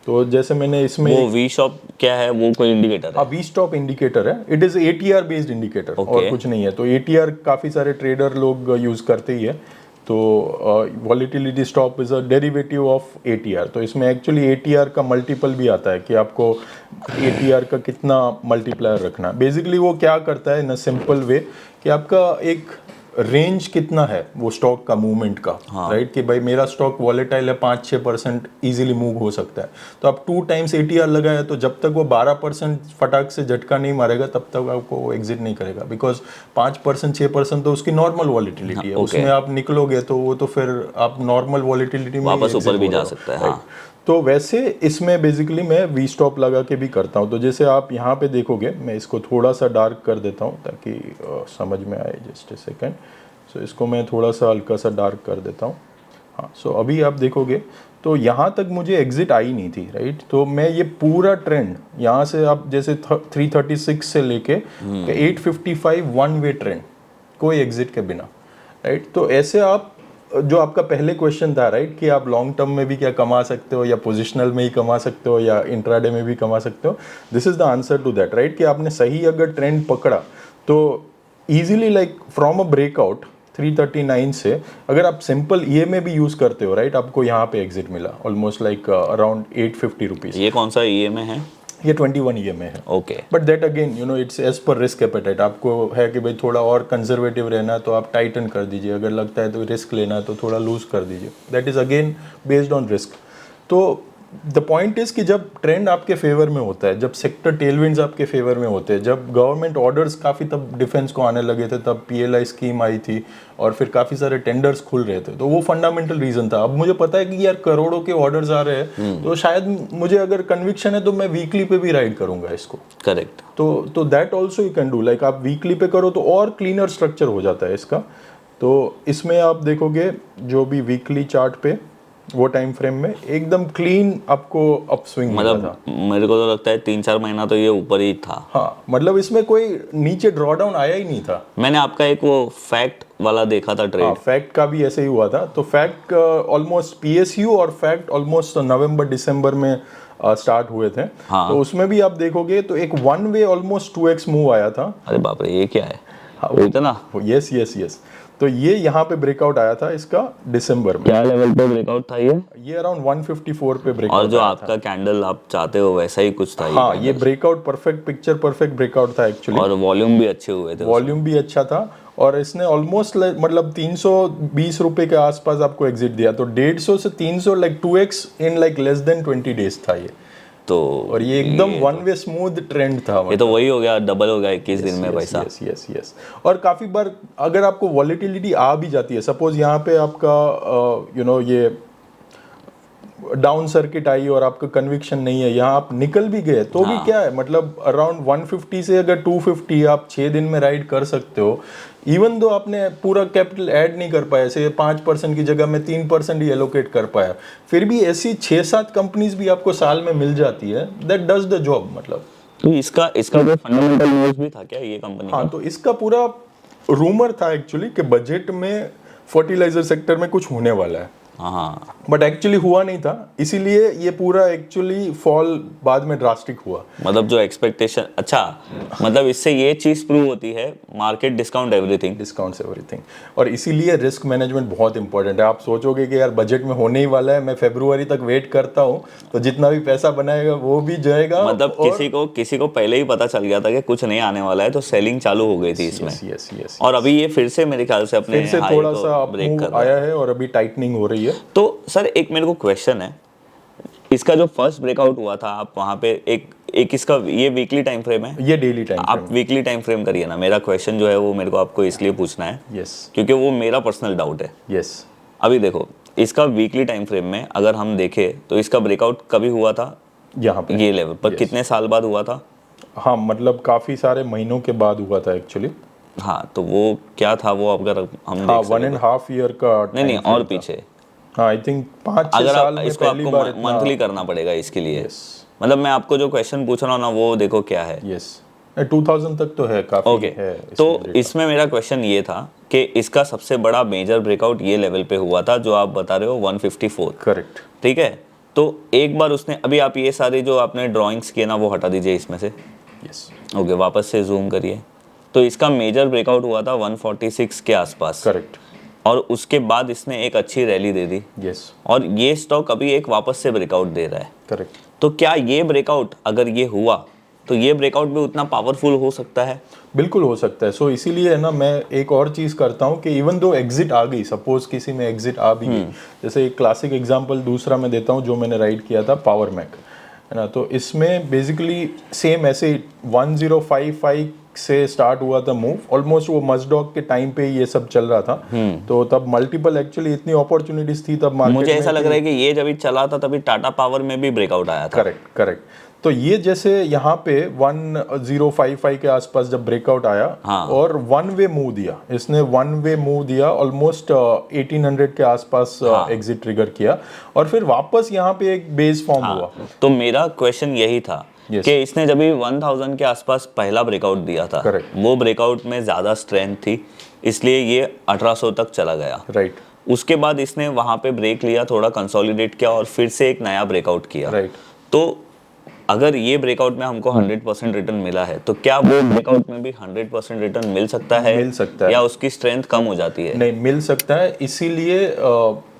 तो जैसे मैंने इसमें वो वी शॉप क्या है, वो कोई इंडिकेटर है? वी स्टॉप इंडिकेटर है, it is ATR based indicator, और कुछ नहीं है। तो एटीआर काफ़ी सारे ट्रेडर लोग यूज़ करते ही है। तो volatility stop is a derivative of ATR. तो इसमें एक्चुअली एटीआर का मल्टीपल भी आता है कि आपको एटीआर का कितना मल्टीप्लायर रखना है। बेसिकली वो क्या करता है इन अ सिंपल वे कि आपका एक रेंज कितना है वो स्टॉक का मूवमेंट का, राइट। कि भाई मेरा स्टॉक वॉलेटाइल है, 5-6% इजीली मूव हो सकता है, तो आप 2 टाइम्स एटीआर लगाया तो जब तक वो 12% फटाक से झटका नहीं मारेगा तब तक आपको वो एग्जिट नहीं करेगा, बिकॉज 5% 6% तो उसकी नॉर्मल वॉलिटिलिटी है। उसमें आप निकलोगे तो वो तो फिर आप नॉर्मल वॉलिटिलिटी में वापस ऊपर भी जा सकता है। हाँ। तो वैसे इसमें बेसिकली मैं वी स्टॉप लगा के भी करता हूँ। तो जैसे आप यहाँ पे देखोगे, मैं इसको थोड़ा सा डार्क कर देता हूँ ताकि समझ में आए, जस्ट ए सेकेंड। सो इसको मैं थोड़ा सा हल्का सा डार्क कर देता हूँ। हाँ, सो अभी आप देखोगे तो यहाँ तक मुझे एग्जिट आई नहीं थी, राइट। तो मैं ये पूरा ट्रेंड यहाँ से आप जैसे 336 से लेके 855 वन वे ट्रेंड, कोई एग्जिट के बिना, राइट। तो ऐसे आप, जो आपका पहले क्वेश्चन था, राइट, कि आप लॉन्ग टर्म में भी क्या कमा सकते हो या पोजिशनल में ही कमा सकते हो या इंट्राडे में भी कमा सकते हो, this is the answer to that, right. कि आपने सही अगर ट्रेंड पकड़ा तो easily, like from a breakout 339 से अगर आप सिंपल ये में भी यूज करते हो, राइट, आपको यहाँ पे एग्जिट मिला ऑलमोस्ट लाइक अराउंड 850 रुपीज। ये कौन सा ईए में है? ये 21 ईए में है। Okay. But that again it's as per risk appetite. आपको है कि भाई थोड़ा और कंजर्वेटिव रहना है तो आप टाइटन कर दीजिए, अगर लगता है तो रिस्क लेना है तो थोड़ा लूज कर दीजिए, that is again based on risk. तो द पॉइंट इज कि जब ट्रेंड आपके फेवर में होता है, जब सेक्टर टेलविंड्स आपके फेवर में होते हैं, जब गवर्नमेंट ऑर्डर्स काफ़ी तब डिफेंस को आने लगे थे, तब पीएलआई स्कीम आई थी और फिर काफ़ी सारे टेंडर्स खुल रहे थे, तो वो फंडामेंटल रीजन था। अब मुझे पता है कि यार करोड़ों के ऑर्डर्स आ रहे हैं, तो शायद मुझे अगर कन्विक्शन है तो मैं वीकली पे भी राइड करूंगा इसको। करेक्ट। तो that also you can do, like आप वीकली पे करो तो और क्लीनर स्ट्रक्चर हो जाता है इसका। तो इसमें आप देखोगे जो भी वीकली चार्ट पे वो टाइम फ्रेम में एकदम क्लीन आपको अपस्विंग मिला था। मेरे को तो लगता है 3-4 महीना तो ये ऊपर ही था। हाँ, मतलब इसमें कोई नीचे ड्रॉडाउन आया ही नहीं था। मैंने आपका एक वो फैक्ट वाला देखा था ट्रेड। फैक्ट का भी ऐसे ही हुआ था। तो फैक्ट ऑलमोस्ट पीएसयू और फैक्ट ऑलमोस्ट नवंबर दिसंबर में स्टार्ट हुए थे। हाँ। तो उसमें भी आप देखोगे तो एक one way almost 2x move आया था। अरे बाप रे, ये क्या है? हाँ, इतना? Yes yes yes. तो ये यहाँ पे ब्रेकआउट आया था इसका दिसंबर में। क्या लेवल पे ब्रेकआउट था ये अराउंड 154 पे ब्रेकआउट। और जो आपका कैंडल आप चाहते हो वैसा ही कुछ था? हाँ, ये breakout perfect picture perfect breakout था एक्चुअली। और वॉल्यूम भी अच्छे हुए थे। वॉल्यूम भी अच्छा था और इसने ऑलमोस्ट मतलब 320 रुपए के आसपास आपको एग्जिट दिया। तो 150 से 300 like 2x in like less than 20 days था ये। तो और ये एकदम वन वे स्मूथ ट्रेंड था। ये तो वही हो गया, डबल हो गया 21 दिन में पैसा। Yes yes yes. और काफी बार अगर आपको वॉलिटिलिटी आ भी जाती है, सपोज यहाँ पे आपका ये डाउन सर्किट आई और आपका कन्विक्शन नहीं है, यहाँ आप निकल भी गए तो भी क्या है, मतलब अराउंड 150 से अगर 250 आप 6 दिन में राइड कर सकते हो। इवन दो आपने पूरा कैपिटल ऐड नहीं कर पाया, ऐसे 5% की जगह में 3% ही एलोकेट कर पाया, फिर भी ऐसी 6-7 कंपनीज भी आपको साल में मिल जाती है, दैट डज द जॉब। मतलब तो इसका कोई फंडामेंटल न्यूज़ भी था क्या ये कंपनी? हाँ, तो इसका पूरा रूमर था एक्चुअली कि बजट में फर्टिलाइजर सेक्टर में कुछ होने वाला है, हाँ, बट एक्चुअली हुआ नहीं था, इसीलिए ये पूरा एक्चुअली फॉल बाद में ड्रास्टिक हुआ। मतलब जो एक्सपेक्टेशन, अच्छा, मतलब इससे ये चीज प्रूव होती है, market discount everything. Discounts everything, और इसीलिए रिस्क मैनेजमेंट बहुत इंपॉर्टेंट है। आप सोचोगे कि यार बजट में होने ही वाला है, मैं फरवरी तक वेट करता हूँ, तो जितना भी पैसा बनाएगा वो भी जाएगा। मतलब और किसी को पहले ही पता चल गया था कि कुछ नहीं आने वाला है, तो सेलिंग चालू हो गई थी इसमें। यस यस, और अभी ये फिर से मेरे ख्याल से अपने फिर से हाई थोड़ा को सा ब्रेक कर अपमूव रहा है। आया है और अभी टाइटनिंग हो रही है। तो सर एक मेरे को क्वेश्चन है, इसका जो फर्स्ट ब्रेकआउट हुआ था, आप वहां पे एक इसका ये वीकली टाइम फ्रेम है? ये डेली टाइम आप वीकली टाइम फ्रेम करिए ना। मेरा क्वेश्चन जो है वो मेरे को आपको इसलिए पूछना है यस क्योंकि वो मेरा पर्सनल डाउट है। यस। अभी देखो, इसका वीकली टाइम फ्रेम में अगर हम देखें तो इसका ब्रेकआउट कभी हुआ था? यहाँ पे ये लेवल पर Yes. कितने साल बाद हुआ था? हाँ, मतलब काफी सारे महीनों के बाद हुआ था एक्चुअली। हाँ, तो वो क्या था वो, अगर हम हाँ, देख 1.5 ईयर का नहीं time और frame था। पीछे, हाँ, आई थिंक 5-6 अगर साल आप में इसको पहली आपको बार इतना। मंथली करना पड़ेगा इसके लिए। यस मतलब मैं आपको जो क्वेश्चन पूछ रहा हूँ ना, वो देखो क्या है। यस, 2000 तक तो है, काफी ओके, है तो इसमें data। इसमें मेरा क्वेश्चन ये था कि इसका सबसे बड़ा मेजर ब्रेकआउट ये लेवल पे हुआ था जो आप बता रहे हो 154। करेक्ट। ठीक है, तो एक बार उसने, अभी आप ये सारे जो आपने ड्राइंग्स किए ना वो हटा दीजिए इसमें से। यस ओके, वापस से जूम करिए। तो इसका मेजर ब्रेकआउट हुआ था 146 के आसपास, करेक्ट। और उसके बाद इसने एक अच्छी रैली दे दी, यस और ये स्टॉक अभी एक वापस से ब्रेकआउट दे रहा है। करेक्ट। तो क्या ये ब्रेकआउट, अगर ये हुआ तो ये ब्रेकआउट भी उतना पावरफुल हो सकता है? बिल्कुल हो सकता है। सो इसीलिए है ना, मैं एक और चीज करता हूँ कि इवन दो एग्जिट आ गई, सपोज किसी में एग्जिट आ भी गई, जैसे एक क्लासिक एग्जांपल दूसरा मैं देता हूँ जो मैंने राइड किया था, पावर मैक, है ना। तो इसमें बेसिकली सेम ऐसे 1055 से स्टार्ट हुआ था मूव, ऑलमोस्ट वो मस्डॉग के टाइम पे ये सब चल रहा था। तो तब मल्टीपल एक्चुअली इतनी अपॉर्चुनिटीज थी तब मार्केट में। मुझे ऐसा लग रहा है कि ये जब चला था तभी टाटा पावर में भी ब्रेकआउट आया था। Correct correct. तो ये जैसे यहाँ पे 1055 के आसपास जब ब्रेकआउट आया, हाँ। और वन वे मूव दिया इसने, वन वे मूव दिया ऑलमोस्ट 1800 के आसपास एग्जिट ट्रिगर किया, और फिर वापस यहाँ पे एक बेस फॉर्म हुआ। तो मेरा क्वेश्चन यही था Yes. कि इसने जब 1000 के आसपास पहला ब्रेकआउट दिया था, Correct. वो ब्रेकआउट में ज्यादा स्ट्रेंथ थी, इसलिए ये 1800 तक चला गया। राइट उसके बाद इसने वहां पे ब्रेक लिया, थोड़ा कंसोलिडेट किया, और फिर से एक नया ब्रेकआउट किया। राइट। तो अगर ये ब्रेकआउट में हमको 100% रिटर्न मिला है, तो क्या वो ब्रेकआउट में भी 100% रिटर्न मिल सकता है? मिल सकता है, या उसकी स्ट्रेंथ कम हो जाती है? नहीं मिल सकता है। इसीलिए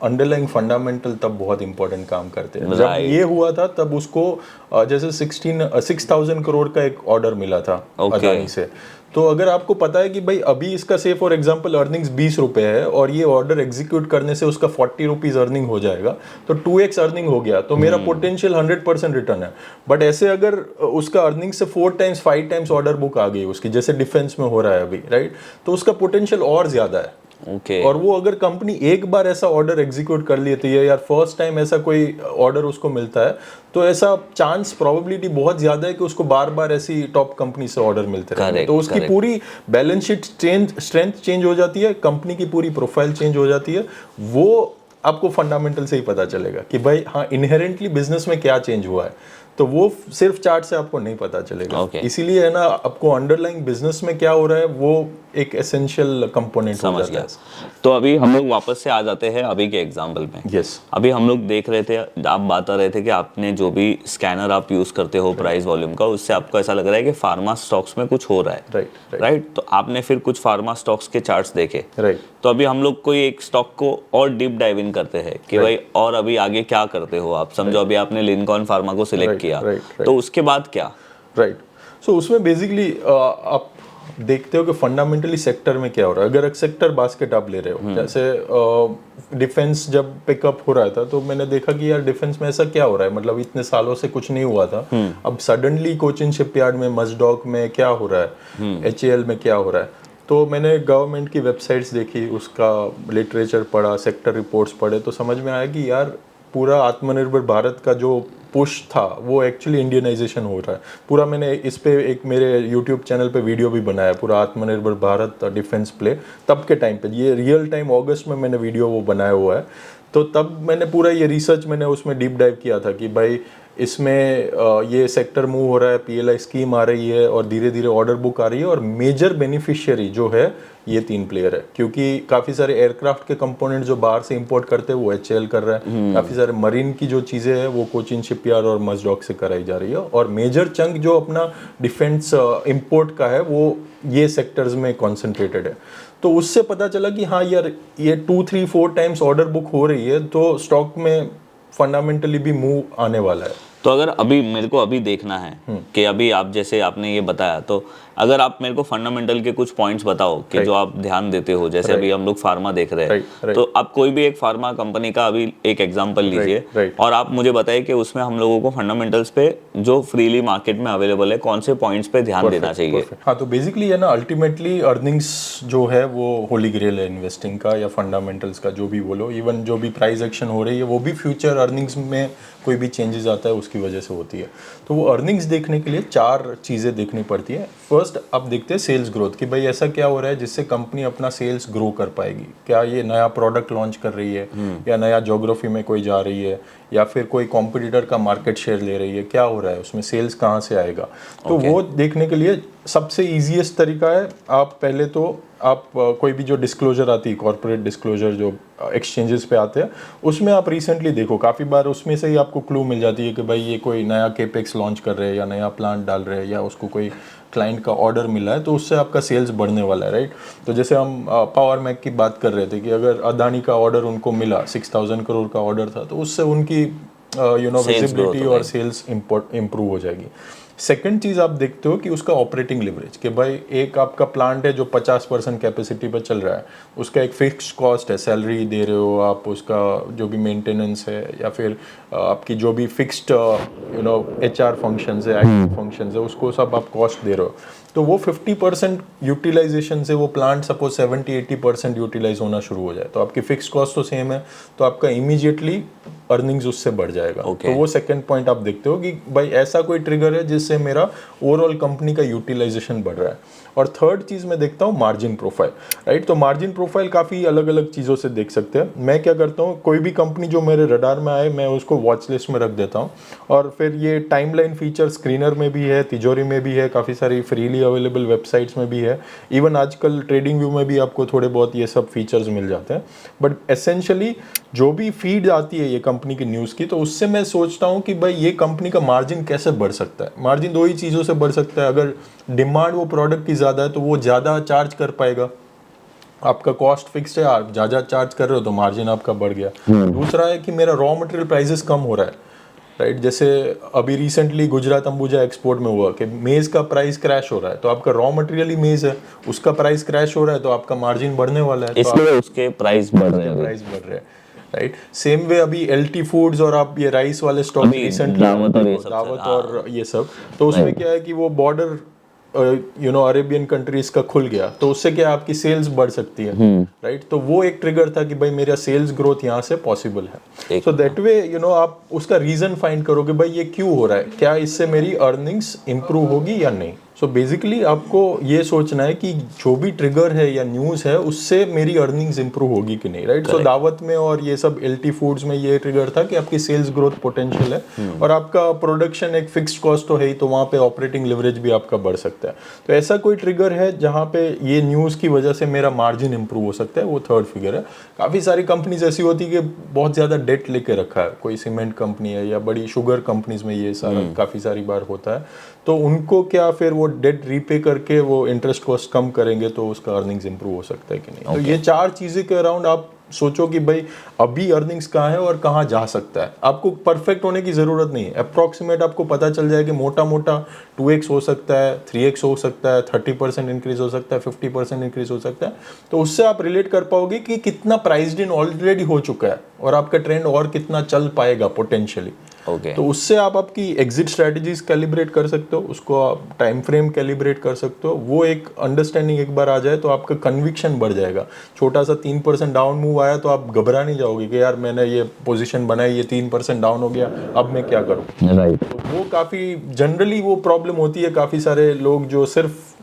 अंडरलाइंग फंडामेंटल तब बहुत इंपॉर्टेंट काम करते हैं। जब Right. ये हुआ था तब उसको जैसे 6,000 करोड़ का एक ऑर्डर मिला था अदानी से। तो अगर आपको पता है कि भाई अभी इसका से फॉर एग्जांपल अर्निंग्स 20 रुपए है, और ये ऑर्डर एग्जीक्यूट करने से उसका 40 रुपीज अर्निंग हो जाएगा, तो 2x अर्निंग हो गया, तो मेरा पोटेंशियल 100% रिटर्न है। बट ऐसे अगर उसका अर्निंग से 4 टाइम्स 5 टाइम्स ऑर्डर बुक आ गई उसकी, जैसे डिफेंस में हो रहा है अभी, राइट, तो उसका पोटेंशियल और ज्यादा है। ओके। और वो अगर कंपनी एक बार ऐसा ऑर्डर एग्जीक्यूट कर लेती है, या फर्स्ट टाइम ऐसा कोई ऑर्डर उसको मिलता है, तो ऐसा चांस प्रोबेबिलिटी बहुत ज्यादा है कि उसको बार बार ऐसी टॉप कंपनी से ऑर्डर मिलते रहेंगे। तो उसकी पूरी बैलेंस शीट स्ट्रेंथ चेंज हो जाती है, कंपनी की पूरी प्रोफाइल चेंज हो जाती है। वो आपको फंडामेंटल से ही पता चलेगा कि भाई हाँ इनहेरेंटली बिजनेस में क्या चेंज हुआ है। तो वो सिर्फ चार्ट से आपको नहीं पता चलेगा। Okay. इसीलिए है ना, आपको अंडरलाइंग बिजनेस में क्या हो रहा है वो एक एसेंशियल कंपोनेंट हो जाता है। तो अभी हम लोग वापस से आ जाते हैं अभी के एग्जांपल में। यस। अभी हम लोग देख रहे थे, आप बता रहे थे कि आपने जो भी स्कैनर आप यूज करते हो प्राइस वॉल्यूम का, उससे आपको ऐसा लग रहा है कि फार्मा स्टॉक्स में कुछ हो रहा है। राइट। तो आपने फिर कुछ फार्मा स्टॉक्स के चार्ट्स देखे। राइट। तो अभी हम लोग कोई एक स्टॉक को और डीप डाइव इन करते हैं कि भाई और अभी आगे क्या करते हो आप। समझो अभी आपने लिंकॉन फार्मा को सिलेक्ट किया, तो उसके बाद क्या? राइट। सो उसमें बेसिकली आप देखते हो कि फंडामेंटली सेक्टर में क्या हो रहा है। अगर एक सेक्टर बास्केट आप ले रहे हो, जैसे डिफेंस जब पिकअप हो रहा था, तो मैंने देखा कि यार डिफेंस में ऐसा क्या हो रहा है, मतलब इतने सालों से कुछ नहीं हुआ था, अब सडनली कोचिन शिपयार्ड में, मस्डॉक में क्या हो रहा है, HAL में क्या हो रहा है। तो मैंने गवर्नमेंट की वेबसाइट्स देखी, उसका लिटरेचर पढ़ा, सेक्टर रिपोर्ट्स पढ़े, तो समझ में आया कि यार पूरा आत्मनिर्भर भारत का जो पुश था वो एक्चुअली इंडियनाइजेशन हो रहा है पूरा। मैंने इस पे एक मेरे यूट्यूब चैनल पे वीडियो भी बनाया, पूरा आत्मनिर्भर भारत डिफेंस प्ले, तब के टाइम पे, ये रियल टाइम अगस्त में मैंने वीडियो वो बनाया हुआ है। तो तब मैंने पूरा ये रिसर्च मैंने उसमें डीप डाइव किया था कि भाई इसमें ये सेक्टर मूव हो रहा है, PLI स्कीम आ रही है और धीरे धीरे ऑर्डर बुक आ रही है, और मेजर बेनिफिशियरी जो है ये 3 प्लेयर है, क्योंकि काफ़ी सारे एयरक्राफ्ट के कंपोनेंट जो बाहर से इंपोर्ट करते हैं वो HAL कर रहा है, काफ़ी सारे मरीन की जो चीज़ें हैं वो कोचिन शिपयार्ड और मजडॉक से कराई जा रही है, और मेजर चंक जो अपना डिफेंस इंपोर्ट का है वो ये सेक्टर्स में कॉन्सेंट्रेटेड है। तो उससे पता चला कि हाँ यार, ये 2-3-4 टाइम्स ऑर्डर बुक हो रही है, तो स्टॉक में फंडामेंटली भी मूव आने वाला है। तो अगर अभी मेरे को अभी देखना है कि अभी आप जैसे आपने ये बताया, तो अगर आप मेरे को फंडामेंटल के कुछ पॉइंट्स बताओ कि जो आप ध्यान देते हो, जैसे अभी हम लोग फार्मा देख रहे हैं, तो आप कोई भी एक फार्मा कंपनी का अभी एक एग्जांपल लीजिए और आप मुझे बताइए कि उसमें हम लोगों को फंडामेंटल्स पे जो फ्रीली मार्केट में अवेलेबल है कौन से पॉइंट्स पे ध्यान देना चाहिए। हाँ, तो बेसिकली है ना, अल्टीमेटली अर्निंग्स जो है वो होली ग्रेल है इन्वेस्टिंग का या फंडामेंटल्स का, जो भी बोलो। इवन जो भी प्राइस एक्शन हो रही है वो भी फ्यूचर अर्निंग्स में कोई भी चेंजेस आता है उसकी वजह से होती है। तो वो अर्निंग्स देखने के लिए 4 चीज़ें देखनी पड़ती है। फर्स्ट आप देखते हैं सेल्स ग्रोथ, कि भाई ऐसा क्या हो रहा है जिससे कंपनी अपना सेल्स ग्रो कर पाएगी। क्या ये नया प्रोडक्ट लॉन्च कर रही है, या नया ज्योग्राफी में कोई जा रही है, या फिर कोई कॉम्पिटिटर का मार्केट शेयर ले रही है, क्या हो रहा है उसमें, सेल्स कहाँ से आएगा। तो वो देखने के लिए सबसे ईजीएस्ट तरीका है, आप पहले तो आप कोई भी जो डिस्क्लोजर आती है, कॉर्पोरेट डिस्क्लोजर जो एक्सचेंजेस पे आते हैं, उसमें आप रिसेंटली देखो, काफ़ी बार उसमें से ही आपको क्लू मिल जाती है कि भाई ये कोई नया केपेक्स लॉन्च कर रहे हैं, या नया प्लांट डाल रहे हैं, या उसको कोई क्लाइंट का ऑर्डर मिला है, तो उससे आपका सेल्स बढ़ने वाला है, राइट। तो जैसे हम पावर मैक की बात कर रहे थे कि अगर अदानी का ऑर्डर उनको मिला, 6000 करोड़ का ऑर्डर था, तो उससे उनकी विजिबिलिटी और सेल्स इम्प्रूव हो जाएगी। सेकंड चीज़ आप देखते हो कि उसका ऑपरेटिंग लिवरेज, कि भाई एक आपका प्लांट है जो 50% कैपेसिटी पर चल रहा है, उसका एक फिक्स्ड कॉस्ट है, सैलरी दे रहे हो आप, उसका जो भी मेंटेनेंस है, या फिर आपकी जो भी फिक्स्ड HR फंक्शंस है, IT फंक्शंस है, उसको सब आप कॉस्ट दे रहे हो। तो वो 50% यूटिलाइजेशन से वो प्लांट सपोज 70-80% यूटिलाइज होना शुरू हो जाए, तो आपकी फिक्स कॉस्ट तो सेम है, तो आपका इमीडिएटली अर्निंग्स उससे बढ़ जाएगा। तो वो सेकंड पॉइंट आप देखते हो कि भाई ऐसा कोई ट्रिगर है जिससे मेरा ओवरऑल कंपनी का यूटिलाइजेशन बढ़ रहा है। और थर्ड चीज़ मैं देखता हूँ मार्जिन प्रोफाइल, राइट। तो मार्जिन प्रोफाइल काफ़ी अलग अलग चीज़ों से देख सकते हैं। मैं क्या करता हूँ, कोई भी कंपनी जो मेरे रडार में आए मैं उसको वॉच लिस्ट में रख देता हूँ, और फिर ये टाइमलाइन फीचर स्क्रीनर में भी है, तिजोरी में भी है, काफ़ी सारी फ्रीली अवेलेबल वेबसाइट्स में भी है, इवन आजकल ट्रेडिंग व्यू में भी आपको थोड़े बहुत ये सब फीचर्स मिल जाते हैं। बट एसेंशियली जो भी फीड आती है ये कंपनी की न्यूज़ की, तो उससे मैं सोचता हूँ कि भाई ये कंपनी का मार्जिन कैसे बढ़ सकता है। मार्जिन 2 ही चीज़ों से बढ़ सकता है, अगर डिमांड वो प्रोडक्ट की ज़्यादा है तो वो ज़्यादा चार्ज कर पाएगा, आपका कॉस्ट फिक्स्ड है, आप ज़्यादा चार्ज कर रहे हो तो मार्जिन आपका बढ़ गया। दूसरा है कि मेरा रॉ मटेरियल प्राइसेस कम हो रहा है, राइट। जैसे अभी रिसेंटली गुजरात अंबुजा एक्सपोर्ट में हुआ कि मेज़ का प्राइस क्रैश हो रहा है, तो आपका रॉ मटेरियल ही मेज़ है, उसका प्राइस क्रैश हो रहा है, तो आपका मार्जिन बढ़ने वाला है, इसलिए उसके प्राइस बढ़ रहे हैं, राइट। सेम वे अभी LT फूड्स और आप ये राइस वाले स्टॉक रिसेंटली दावत और ये सब, तो उसमें क्या है कि वो बॉर्डर अरेबियन कंट्रीज का खुल गया, तो उससे क्या आपकी सेल्स बढ़ सकती है, राइट। तो वो एक ट्रिगर था कि भाई मेरा सेल्स ग्रोथ यहाँ से पॉसिबल है। सो दैट वे आप उसका रीजन फाइंड करोगे, भाई ये क्यों हो रहा है, क्या इससे मेरी अर्निंग्स इंप्रूव होगी या नहीं। सो बेसिकली आपको ये सोचना है कि जो भी ट्रिगर है या न्यूज़ है उससे मेरी अर्निंग्स इंप्रूव होगी कि नहीं, राइट। सो दावत में और ये सब LT फूड्स में ये ट्रिगर था कि आपकी सेल्स ग्रोथ पोटेंशियल है, और आपका प्रोडक्शन एक फिक्स्ड कॉस्ट तो है ही, तो वहाँ पे ऑपरेटिंग लिवरेज भी आपका बढ़ सकता है। तो ऐसा कोई ट्रिगर है जहाँ पे ये न्यूज़ की वजह से मेरा मार्जिन इंप्रूव हो सकता है, वो थर्ड फिगर है। काफ़ी सारी कंपनीज ऐसी होती है कि बहुत ज़्यादा डेट लेके रखा है, कोई सीमेंट कंपनी है या बड़ी शुगर कंपनीज में ये सारा काफ़ी सारी बार होता है, तो उनको क्या फिर वो डेट रीपे करके वो इंटरेस्ट कॉस्ट कम करेंगे तो उसका अर्निंग्स इंप्रूव हो सकता है कि नहीं। तो ये 4 चीज़ें के अराउंड आप सोचो कि भाई अभी अर्निंग्स कहाँ है और कहाँ जा सकता है। आपको परफेक्ट होने की ज़रूरत नहीं है, अप्रॉक्सीमेट आपको पता चल जाए कि मोटा मोटा 2x हो सकता है, 3x हो सकता है, 30% इंक्रीज हो सकता है, 50% इंक्रीज हो सकता है। तो उससे आप रिलेट कर पाओगे कि कितना प्राइस्ड इन ऑलरेडी हो चुका है और आपका ट्रेंड और कितना चल पाएगा पोटेंशियली। तो उससे आप आपकी एग्जिट स्ट्रेटजीज कैलिब्रेट कर सकते हो, उसको आप टाइम फ्रेम कैलिब्रेट कर सकते हो। वो एक अंडरस्टैंडिंग एक बार आ जाए तो आपका कन्विक्शन बढ़ जाएगा। छोटा सा 3% डाउन मूव आया तो आप घबरा नहीं जाओगे कि यार मैंने ये पोजीशन बनाई, ये 3% डाउन हो गया, अब मैं क्या करूँ, राइट। तो वो काफ़ी जनरली वो प्रॉब्लम होती है। काफ़ी सारे लोग जो सिर्फ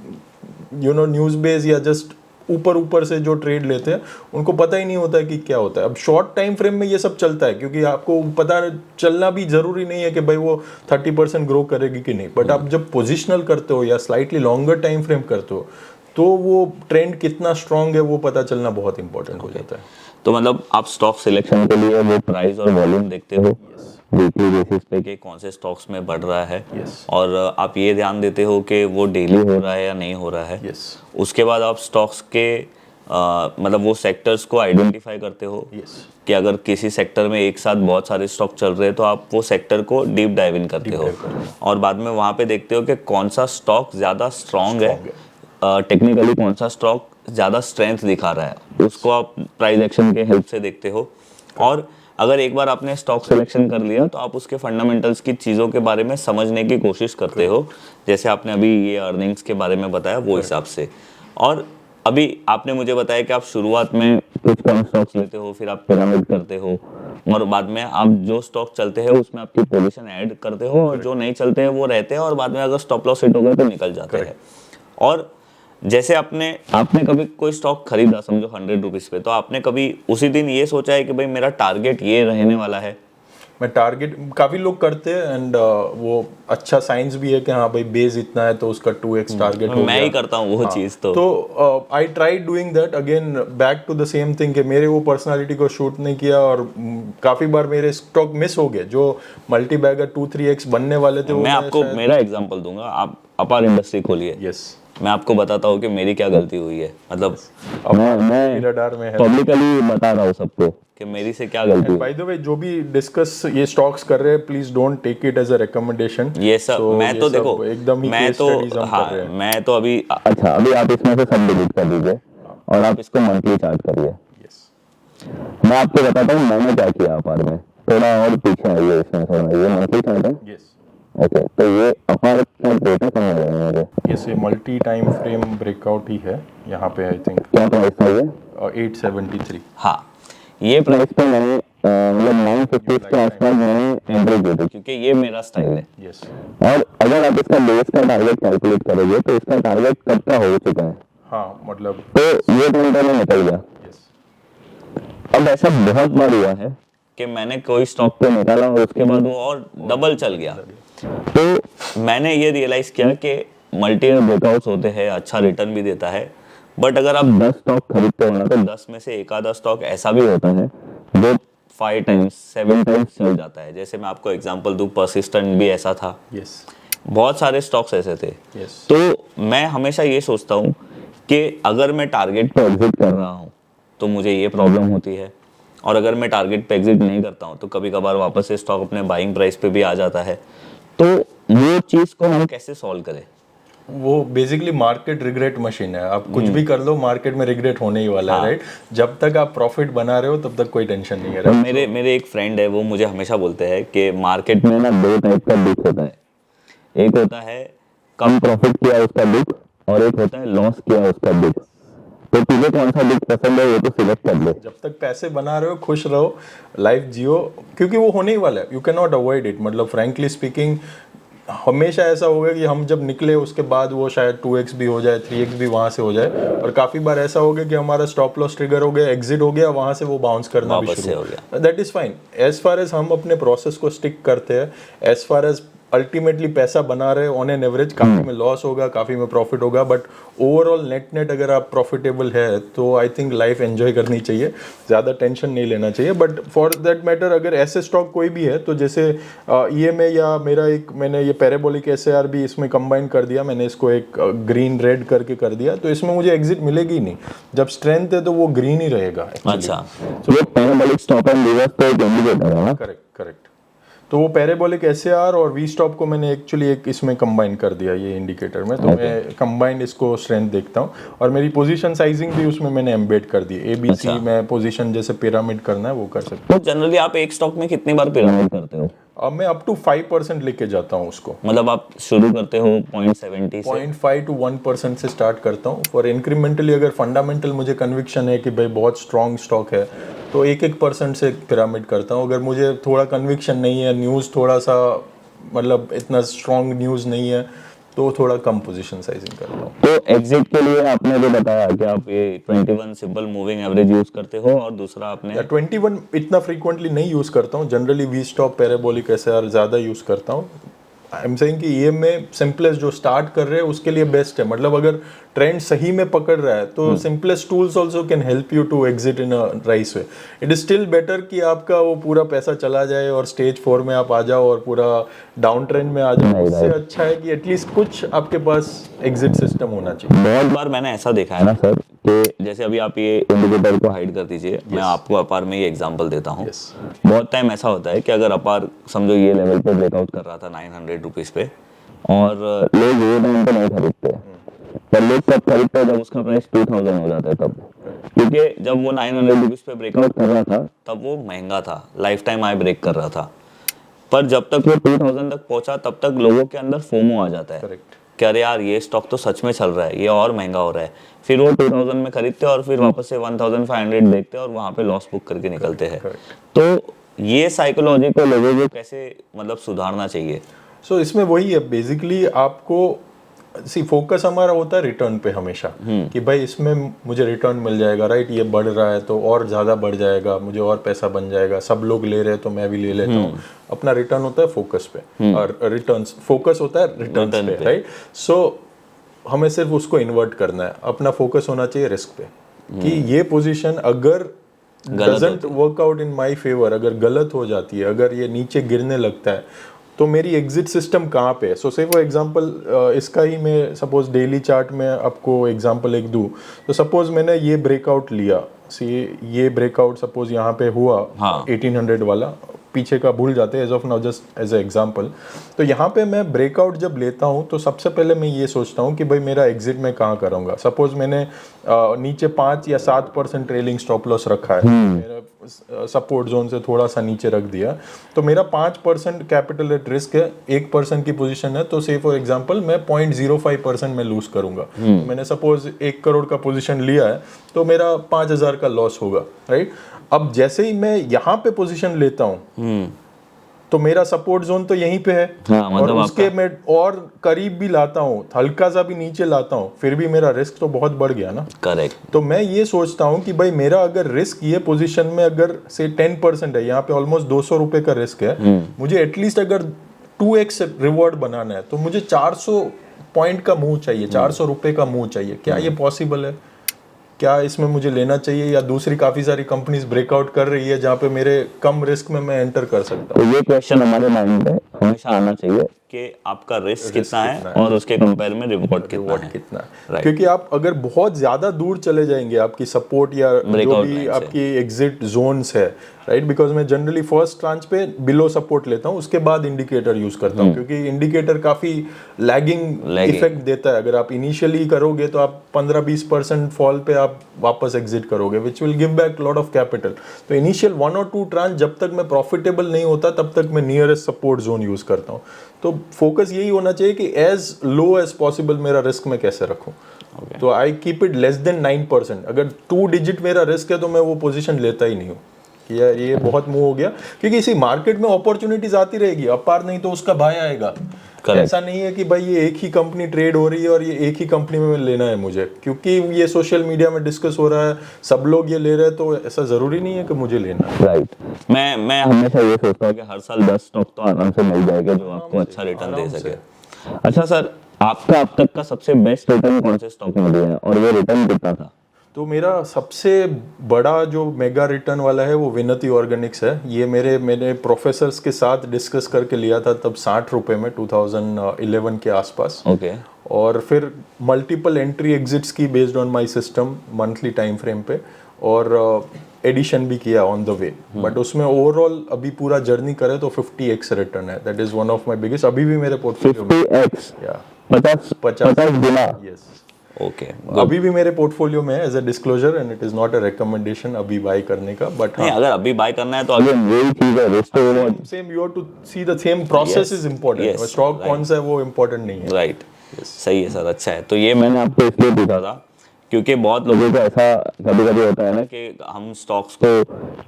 न्यूज़ बेस या जस्ट ऊपर ऊपर से जो ट्रेड लेते हैं उनको पता ही नहीं होता है कि क्या होता है। अब शॉर्ट टाइम फ्रेम में ये सब चलता है क्योंकि आपको पता चलना भी जरूरी नहीं है कि भाई वो 30% ग्रो करेगी कि नहीं, बट आप जब पोजिशनल करते हो या स्लाइटली लॉन्गर टाइम फ्रेम करते हो तो वो ट्रेंड कितना स्ट्रांग है वो पता चलना बहुत इंपॉर्टेंट हो जाता है। तो मतलब आप स्टॉक सिलेक्शन के लिए वो प्राइस और वॉल्यूम देखते हो वीकली बेसिस पे कि कौन से स्टॉक्स में बढ़ रहा है, और आप ये ध्यान देते हो कि वो डेली हो रहा है या नहीं हो रहा है। उसके बाद आप स्टॉक्स के मतलब वो सेक्टर्स को आइडेंटिफाई करते हो कि अगर किसी सेक्टर में एक साथ बहुत सारे स्टॉक चल रहे हैं तो आप वो सेक्टर को डीप डाइव इन करते हो, और बाद में वहाँ पे देखते हो कि कौन सा स्टॉक ज़्यादा स्ट्रांग है, टेक्निकली कौन सा स्टॉक ज़्यादा स्ट्रेंथ दिखा रहा है, उसको आप प्राइस एक्शन के हेल्प से देखते हो। और अगर एक बार आपने स्टॉक सिलेक्शन कर लिया तो आप उसके फंडामेंटल्स की चीज़ों के बारे में समझने की कोशिश करते हो, जैसे आपने अभी ये अर्निंग्स के बारे में बताया वो हिसाब से। और अभी आपने मुझे बताया कि आप शुरुआत में कुछ कम स्टॉक्स लेते हो, फिर आप पिरामिड करते हो, और बाद में आप जो स्टॉक चलते हैं उसमें आपकी पोजीशन ऐड करते हो, और जो नहीं चलते हैं वो रहते हैं, और बाद में अगर स्टॉप लॉस हिट हो गए तो निकल जाते हैं। और जैसे आपने कभी कोई स्टॉक खरीदा समझो 100 रुपीज पे, तो आपने कभी उसी दिन ये सोचा है कि भाई मेरा टारगेट ये रहने वाला है? मैं टारगेट काफ़ी लोग करते हैं एंड वो अच्छा साइंस भी है कि हाँ भाई बेस इतना है तो उसका 2x टारगेट हो गया। मैं ही करता हूँ वो चीज़। तो I try doing that again back to the same thing कि मेरे वो पर्सनालिटी को शूट नहीं किया, और काफ़ी बार मेरे स्टॉक मिस हो गए जो मल्टी बैगर 2-3x बनने वाले थे। मैं आपको मेरा एग्जांपल दूंगा, आप अपार इंडस्ट्री खोलिए। यस, मैं आपको बताता हूँ कि मेरी क्या गलती हुई है, मतलब मैं रडार में है, पब्लिकली बता रहा हूँ सबको कि मेरी से क्या गलती हुई। बाय द वे जो भी डिस्कस ये स्टॉक्स कर रहे हैं please don't take it as a recommendation. ये सब मैं तो देखो एकदम ही मैं केस तो स्टडीज हम कर रहे हैं। मैं तो अभी अच्छा अभी आप इसमें से सब डिलीट कर दीजिए और आप इसको मंथली चार्ट करिए। मैं आपको बताता हूँ मैंने क्या किया अपार में, थोड़ा और पीछे आइए इसमें, थोड़ा ये मंथली चार्ट है। ओके, तो ये अपार का डेटा कम हो रहा है यस, ये मल्टी टाइम फ्रेम ब्रेकआउट ही है यहाँ पे। आई थिंक क्या प्राइस था ये? 873। हाँ, ये प्राइस पे मैंने मतलब 950 के आसपास मैंने एंट्री की थी क्योंकि ये मेरा स्टाइल है। यस, और अगर आप इसका बेस का टारगेट कैलकुलेट करोगे तो इसका टारगेट कब का हो चुका है? हाँ मतलब तो ये पॉइंट में निकल गया। अब ऐसा बहुत बार हुआ है कि मैंने कोई स्टॉक पे निकाला और उसके बाद वो और डबल चल गया। तो मैंने ये रियलाइज किया कि मल्टी ईयर ब्रेकआउट्स होते हैं, अच्छा रिटर्न भी देता है, बट अगर आप 10 स्टॉक खरीदते हो ना तो 10 में से एक आधा स्टॉक ऐसा भी होता है जो 5 टाइम्स 7 टाइम्स चल जाता है। जैसे मैं आपको एग्जांपल दूं, परसिस्टेंट भी ऐसा था। बहुत सारे स्टॉक्स ऐसे थे। तो मैं हमेशा ये सोचता हूँ कि अगर मैं टारगेट पे एग्जिट कर रहा हूँ तो मुझे ये प्रॉब्लम होती है, और अगर मैं टारगेट पे एग्जिट नहीं करता हूँ तो कभी कभार वापस से स्टॉक अपने बाइंग प्राइस पे भी आ जाता है। तो वो चीज़ को हम कैसे सॉल्व करें? वो बेसिकली मार्केट रिग्रेट मशीन है। आप कुछ भी कर लो मार्केट में रिग्रेट होने ही वाला है, राइट? जब तक आप प्रॉफिट बना रहे हो तब तक कोई टेंशन नहीं है। मेरे एक फ्रेंड है, वो मुझे हमेशा बोलते हैं कि मार्केट में ना 2 टाइप का दुख होता है। एक होता है कम प्रॉफिट किया उसका दुख, और एक होता है लॉस किया उसका दुख। तो तुझे कौन सा दुख पसंद है ये तो सिलेक्ट कर ले। जब तक पैसे बना रहे हो खुश रहो, लाइफ जियो, क्योंकि वो होने ही वाला है। You can not avoid it. मतलब फ्रैंकली स्पीकिंग हमेशा ऐसा होगा कि हम जब निकले उसके बाद वो शायद 2x भी हो जाए, 3x भी वहाँ से हो जाए, और काफ़ी बार ऐसा हो गया कि हमारा स्टॉप लॉस ट्रिगर हो गया, एग्जिट हो गया, वहाँ से वो बाउंस करना भी शुरू हो गया। That is fine as far as हम अपने प्रोसेस को स्टिक करते हैं। एज फार एज अल्टीमेटली पैसा बना रहे ऑन एन एवरेज, काफ़ी में लॉस होगा, काफ़ी में प्रॉफिट होगा, बट ओवरऑल नेट अगर आप प्रॉफिटेबल है तो आई थिंक लाइफ एंजॉय करनी चाहिए, ज़्यादा टेंशन नहीं लेना चाहिए। बट फॉर दैट मैटर अगर ऐसे स्टॉक कोई भी है तो जैसे EMA या मेरा एक, मैंने ये पैराबोलिक SAR भी इसमें कंबाइन कर दिया, मैंने इसको एक ग्रीन रेड करके कर दिया, तो इसमें मुझे एग्जिट मिलेगी नहीं। जब स्ट्रेंथ है तो वो ग्रीन ही रहेगा। अच्छा, तो ये पैराबोलिक स्टॉप एंड रिवर्स तो एक इंडिकेटर है। करेक्ट। तो वो पैराबोलिक SAR और वी स्टॉप को मैंने एक्चुअली एक इसमें कंबाइन कर दिया ये इंडिकेटर में। तो मैं कंबाइंड इसको स्ट्रेंथ देखता हूँ, और मेरी पोजीशन साइजिंग भी उसमें मैंने एम्बेड कर दी। ABC में पोजीशन जैसे पिरामिड करना है वो कर सकते हो। तो जनरली आप एक स्टॉक में कितनी बार पिरामिड करते हो? अब मैं अप टू 5% लेके जाता हूँ उसको। मतलब आप शुरू करते हो 0.70 से 0.5 to 1% से स्टार्ट करता हूँ। और इंक्रीमेंटली अगर फंडामेंटल मुझे कन्विक्शन है कि भाई बहुत स्ट्रॉन्ग स्टॉक है तो 1% से पिरामिड करता हूँ। अगर मुझे थोड़ा कन्विक्शन नहीं है, न्यूज़ थोड़ा सा मतलब इतना स्ट्रॉन्ग न्यूज़ नहीं है, तो थोड़ा कम पोजीशन साइजिंग करता हूँ। तो एग्जिट के लिए आपने जो बताया कि आप ये 21 सिंपल मूविंग एवरेज यूज करते हो और दूसरा आपने या 21 इतना फ्रीक्वेंटली नहीं यूज करता हूँ, generally we stop parabolic SAR ज़्यादा यूज करता हूँ। आई एम सेइंग कि ये में सिंपलेस्ट जो स्टार्ट कर रहे हैं उसके लिए बेस्ट है, मतलब अगर ट्रेंड सही में पकड़ रहा है तो simplest tools also can help you to exit in a nice way. It is still better कि आपका वो पूरा पैसा चला जाए और स्टेज 4 में आप आ जाओ और पूरा डाउन ट्रेंड में आ जाओ, उससे अच्छा है कि एटलीस्ट कुछ आपके पास एग्जिट सिस्टम होना चाहिए। बहुत बार मैंने ऐसा देखा है ना सर कि जैसे अभी आप ये इंडिकेटर को हाइड कर दीजिए, मैं आपको अपार में ये एग्जांपल देता हूँ। बहुत टाइम ऐसा होता है कि अगर अपार समझो ये लेवल पे ब्रेकआउट कर रहा था 900 रुपीज पे और लोग ये टाइम पे नहीं खरीदते, पर लोग तब खरीदते हैं जब उसका प्राइस 2000 हो जाता है तब, क्योंकि जब वो 900 रुपीज पे ब्रेकआउट कर रहा था तब वो महंगा था, लाइफ टाइम हाई ब्रेक कर रहा था। पर जब तक वो 2000 तक पहुंचा तब तक लोगों के अंदर फोमो आ जाता है। करेक्ट। कि अरे यार ये स्टॉक तो सच में चल रहा है, ये और महंगा हो रहा है, फिर वो 2000 में खरीदते और फिर वापस से 1500 देखते और वहां पे लॉस बुक करके निकलते हैं। तो ये साइकोलॉजी को लोगों को कैसे मतलब सुधारना चाहिए? सो इसमें वही है बेसिकली, आपको फोकस हमारा होता है रिटर्न पे हमेशा, कि भाई इसमें मुझे रिटर्न मिल जाएगा, राइट, ये बढ़ रहा है तो और ज़्यादा बढ़ जाएगा, मुझे और पैसा बन जाएगा, सब लोग ले रहे हैं तो मैं भी ले लेता हूँ। अपना रिटर्न होता है फोकस पे, और रिटर्न्स फोकस होता है रिटर्न्स पे, राइट। सो हमें सिर्फ उसको इन्वर्ट करना है, अपना फोकस होना चाहिए रिस्क पे, कि ये पोजीशन अगर doesn't work out in my favour, अगर गलत हो जाती है, अगर ये नीचे गिरने लगता है तो मेरी एग्जिट सिस्टम कहाँ पे है। सो से फॉर एग्जांपल इसका ही मैं सपोज डेली चार्ट में आपको एग्जांपल एक दूँ, तो सपोज मैंने ये ब्रेकआउट लिया, सी ये ब्रेकआउट सपोज यहाँ पे हुआ, 1800 वाला, पीछे का भूल जाते हैं as of now, just as a example. तो यहाँ पे मैं ब्रेकआउट जब लेता हूँ तो सबसे पहले मैं ये सोचता हूँ कि भाई मेरा एग्जिट मैं कहाँ करूँगा। सपोज मैंने नीचे 5 या 7% ट्रेलिंग स्टॉप लॉस रखा है, मेरा सपोर्ट जोन से थोड़ा सा नीचे रख दिया, तो मेरा 5% कैपिटल एट रिस्क है, 1% की पोजीशन है, तो से फॉर एग्जांपल मैं 0.05% में लूज करूंगा। तो मैंने सपोज 1 करोड़ का पोजीशन लिया है तो मेरा 5000 का लॉस होगा, राइट। अब जैसे ही मैं यहाँ पे पोजीशन लेता हूँ तो मेरा सपोर्ट जोन तो यहीं पे है, और उसके मैं और करीब भी लाता हूँ, हल्का सा भी नीचे लाता हूँ, फिर भी मेरा रिस्क तो बहुत बढ़ गया ना। करेक्ट। तो मैं ये सोचता हूँ कि भाई मेरा अगर रिस्क ये पोजीशन में अगर से 10% है, यहाँ पे ऑलमोस्ट 200 रुपए का रिस्क है, मुझे एटलीस्ट अगर 2x रिवॉर्ड बनाना है तो मुझे 400 पॉइंट का मूव चाहिए, 400 रुपए का मूव चाहिए। क्या ये पॉसिबल है? क्या इसमें मुझे लेना चाहिए, या दूसरी काफी सारी कंपनीज ब्रेकआउट कर रही है जहाँ पे मेरे कम रिस्क में मैं एंटर कर सकता हूँ? तो ये क्वेश्चन हमारे माइंड में हमेशा आना चाहिए कि आपका रिस्क कितना है और उसके कंपेयर में रिवॉर्ड कितना है। क्योंकि आप अगर बहुत ज्यादा दूर चले जाएंगे आपकी सपोर्ट या जो भी आपकी एग्जिट जोन्स है, राइट, बिकॉज मैं जनरली फर्स्ट ट्रांच पे बिलो सपोर्ट लेता हूँ, उसके बाद इंडिकेटर यूज करता हूँ, क्योंकि इंडिकेटर काफी लैगिंग इफेक्ट देता है। अगर आप इनिशियली करोगे तो आप 15-20% फॉल पे आप वापस एग्जिट करोगे, which will give back lot of capital. तो इनिशियल 1 और 2 ट्रांच जब तक मैं प्रॉफिटेबल नहीं होता तब तक मैं नियरेस्ट सपोर्ट जोन यूज करता हूँ। तो फोकस यही होना चाहिए कि एज लो एज पॉसिबल मेरा रिस्क मैं कैसे रखूं। तो I keep it less than 9%। अगर 2 डिजिट मेरा रिस्क है तो मैं वो पोजीशन लेता ही नहीं हूँ कि यार ये बहुत मूव हो गया, क्योंकि इसी मार्केट में अपॉर्चुनिटीज आती रहेगी, अपार नहीं तो उसका भाई आएगा। ऐसा नहीं है कि भाई ये एक ही कंपनी ट्रेड हो रही है और ये एक ही कंपनी में लेना है मुझे, क्योंकि ये सोशल मीडिया में डिस्कस हो रहा है, सब लोग ये ले रहे हैं, तो ऐसा जरूरी नहीं है कि मुझे लेना है। राइट। मैं हमेशा ये सोचता हूँ कि हर साल 10 स्टॉक तो आराम से मिल जाएगा जो आपको अच्छा रिटर्न दे सके। अच्छा सर, आपका अब तक का सबसे बेस्ट रिटर्न कौन से स्टॉक में दिया है और वो रिटर्न कितना था? तो मेरा सबसे बड़ा जो मेगा रिटर्न वाला है वो विनती ऑर्गेनिक्स है। ये मेरे प्रोफेसर्स के साथ डिस्कस करके लिया था तब 60 रुपए में 2011 के आसपास। ओके। और फिर मल्टीपल एंट्री एग्जिट्स की based on my system monthly time frame पे, और एडिशन भी किया ऑन द वे। बट उसमें ओवरऑल अभी पूरा जर्नी करे तो 50x रिटर्न है। That is one of my biggest, अभी भी मेरे पोर्टफोलियो में 50x, या 50 गुना। यस। ओके। अभी भी मेरे पोर्टफोलियो में है as a disclosure, and it is not a recommendation अभी बाय करने का, बट नहीं, अगर अभी बाय करना है तो अगेन वही चीज है, risk to reward same you have to see the same process is important. Stock कौन सा है वो इंपॉर्टेंट नहीं है। राइट। सही है सर, अच्छा है। तो ये मैंने आपको इसलिए पूछा था क्योंकि बहुत लोगों को ऐसा कभी कभी होता है ना कि हम स्टॉक्स को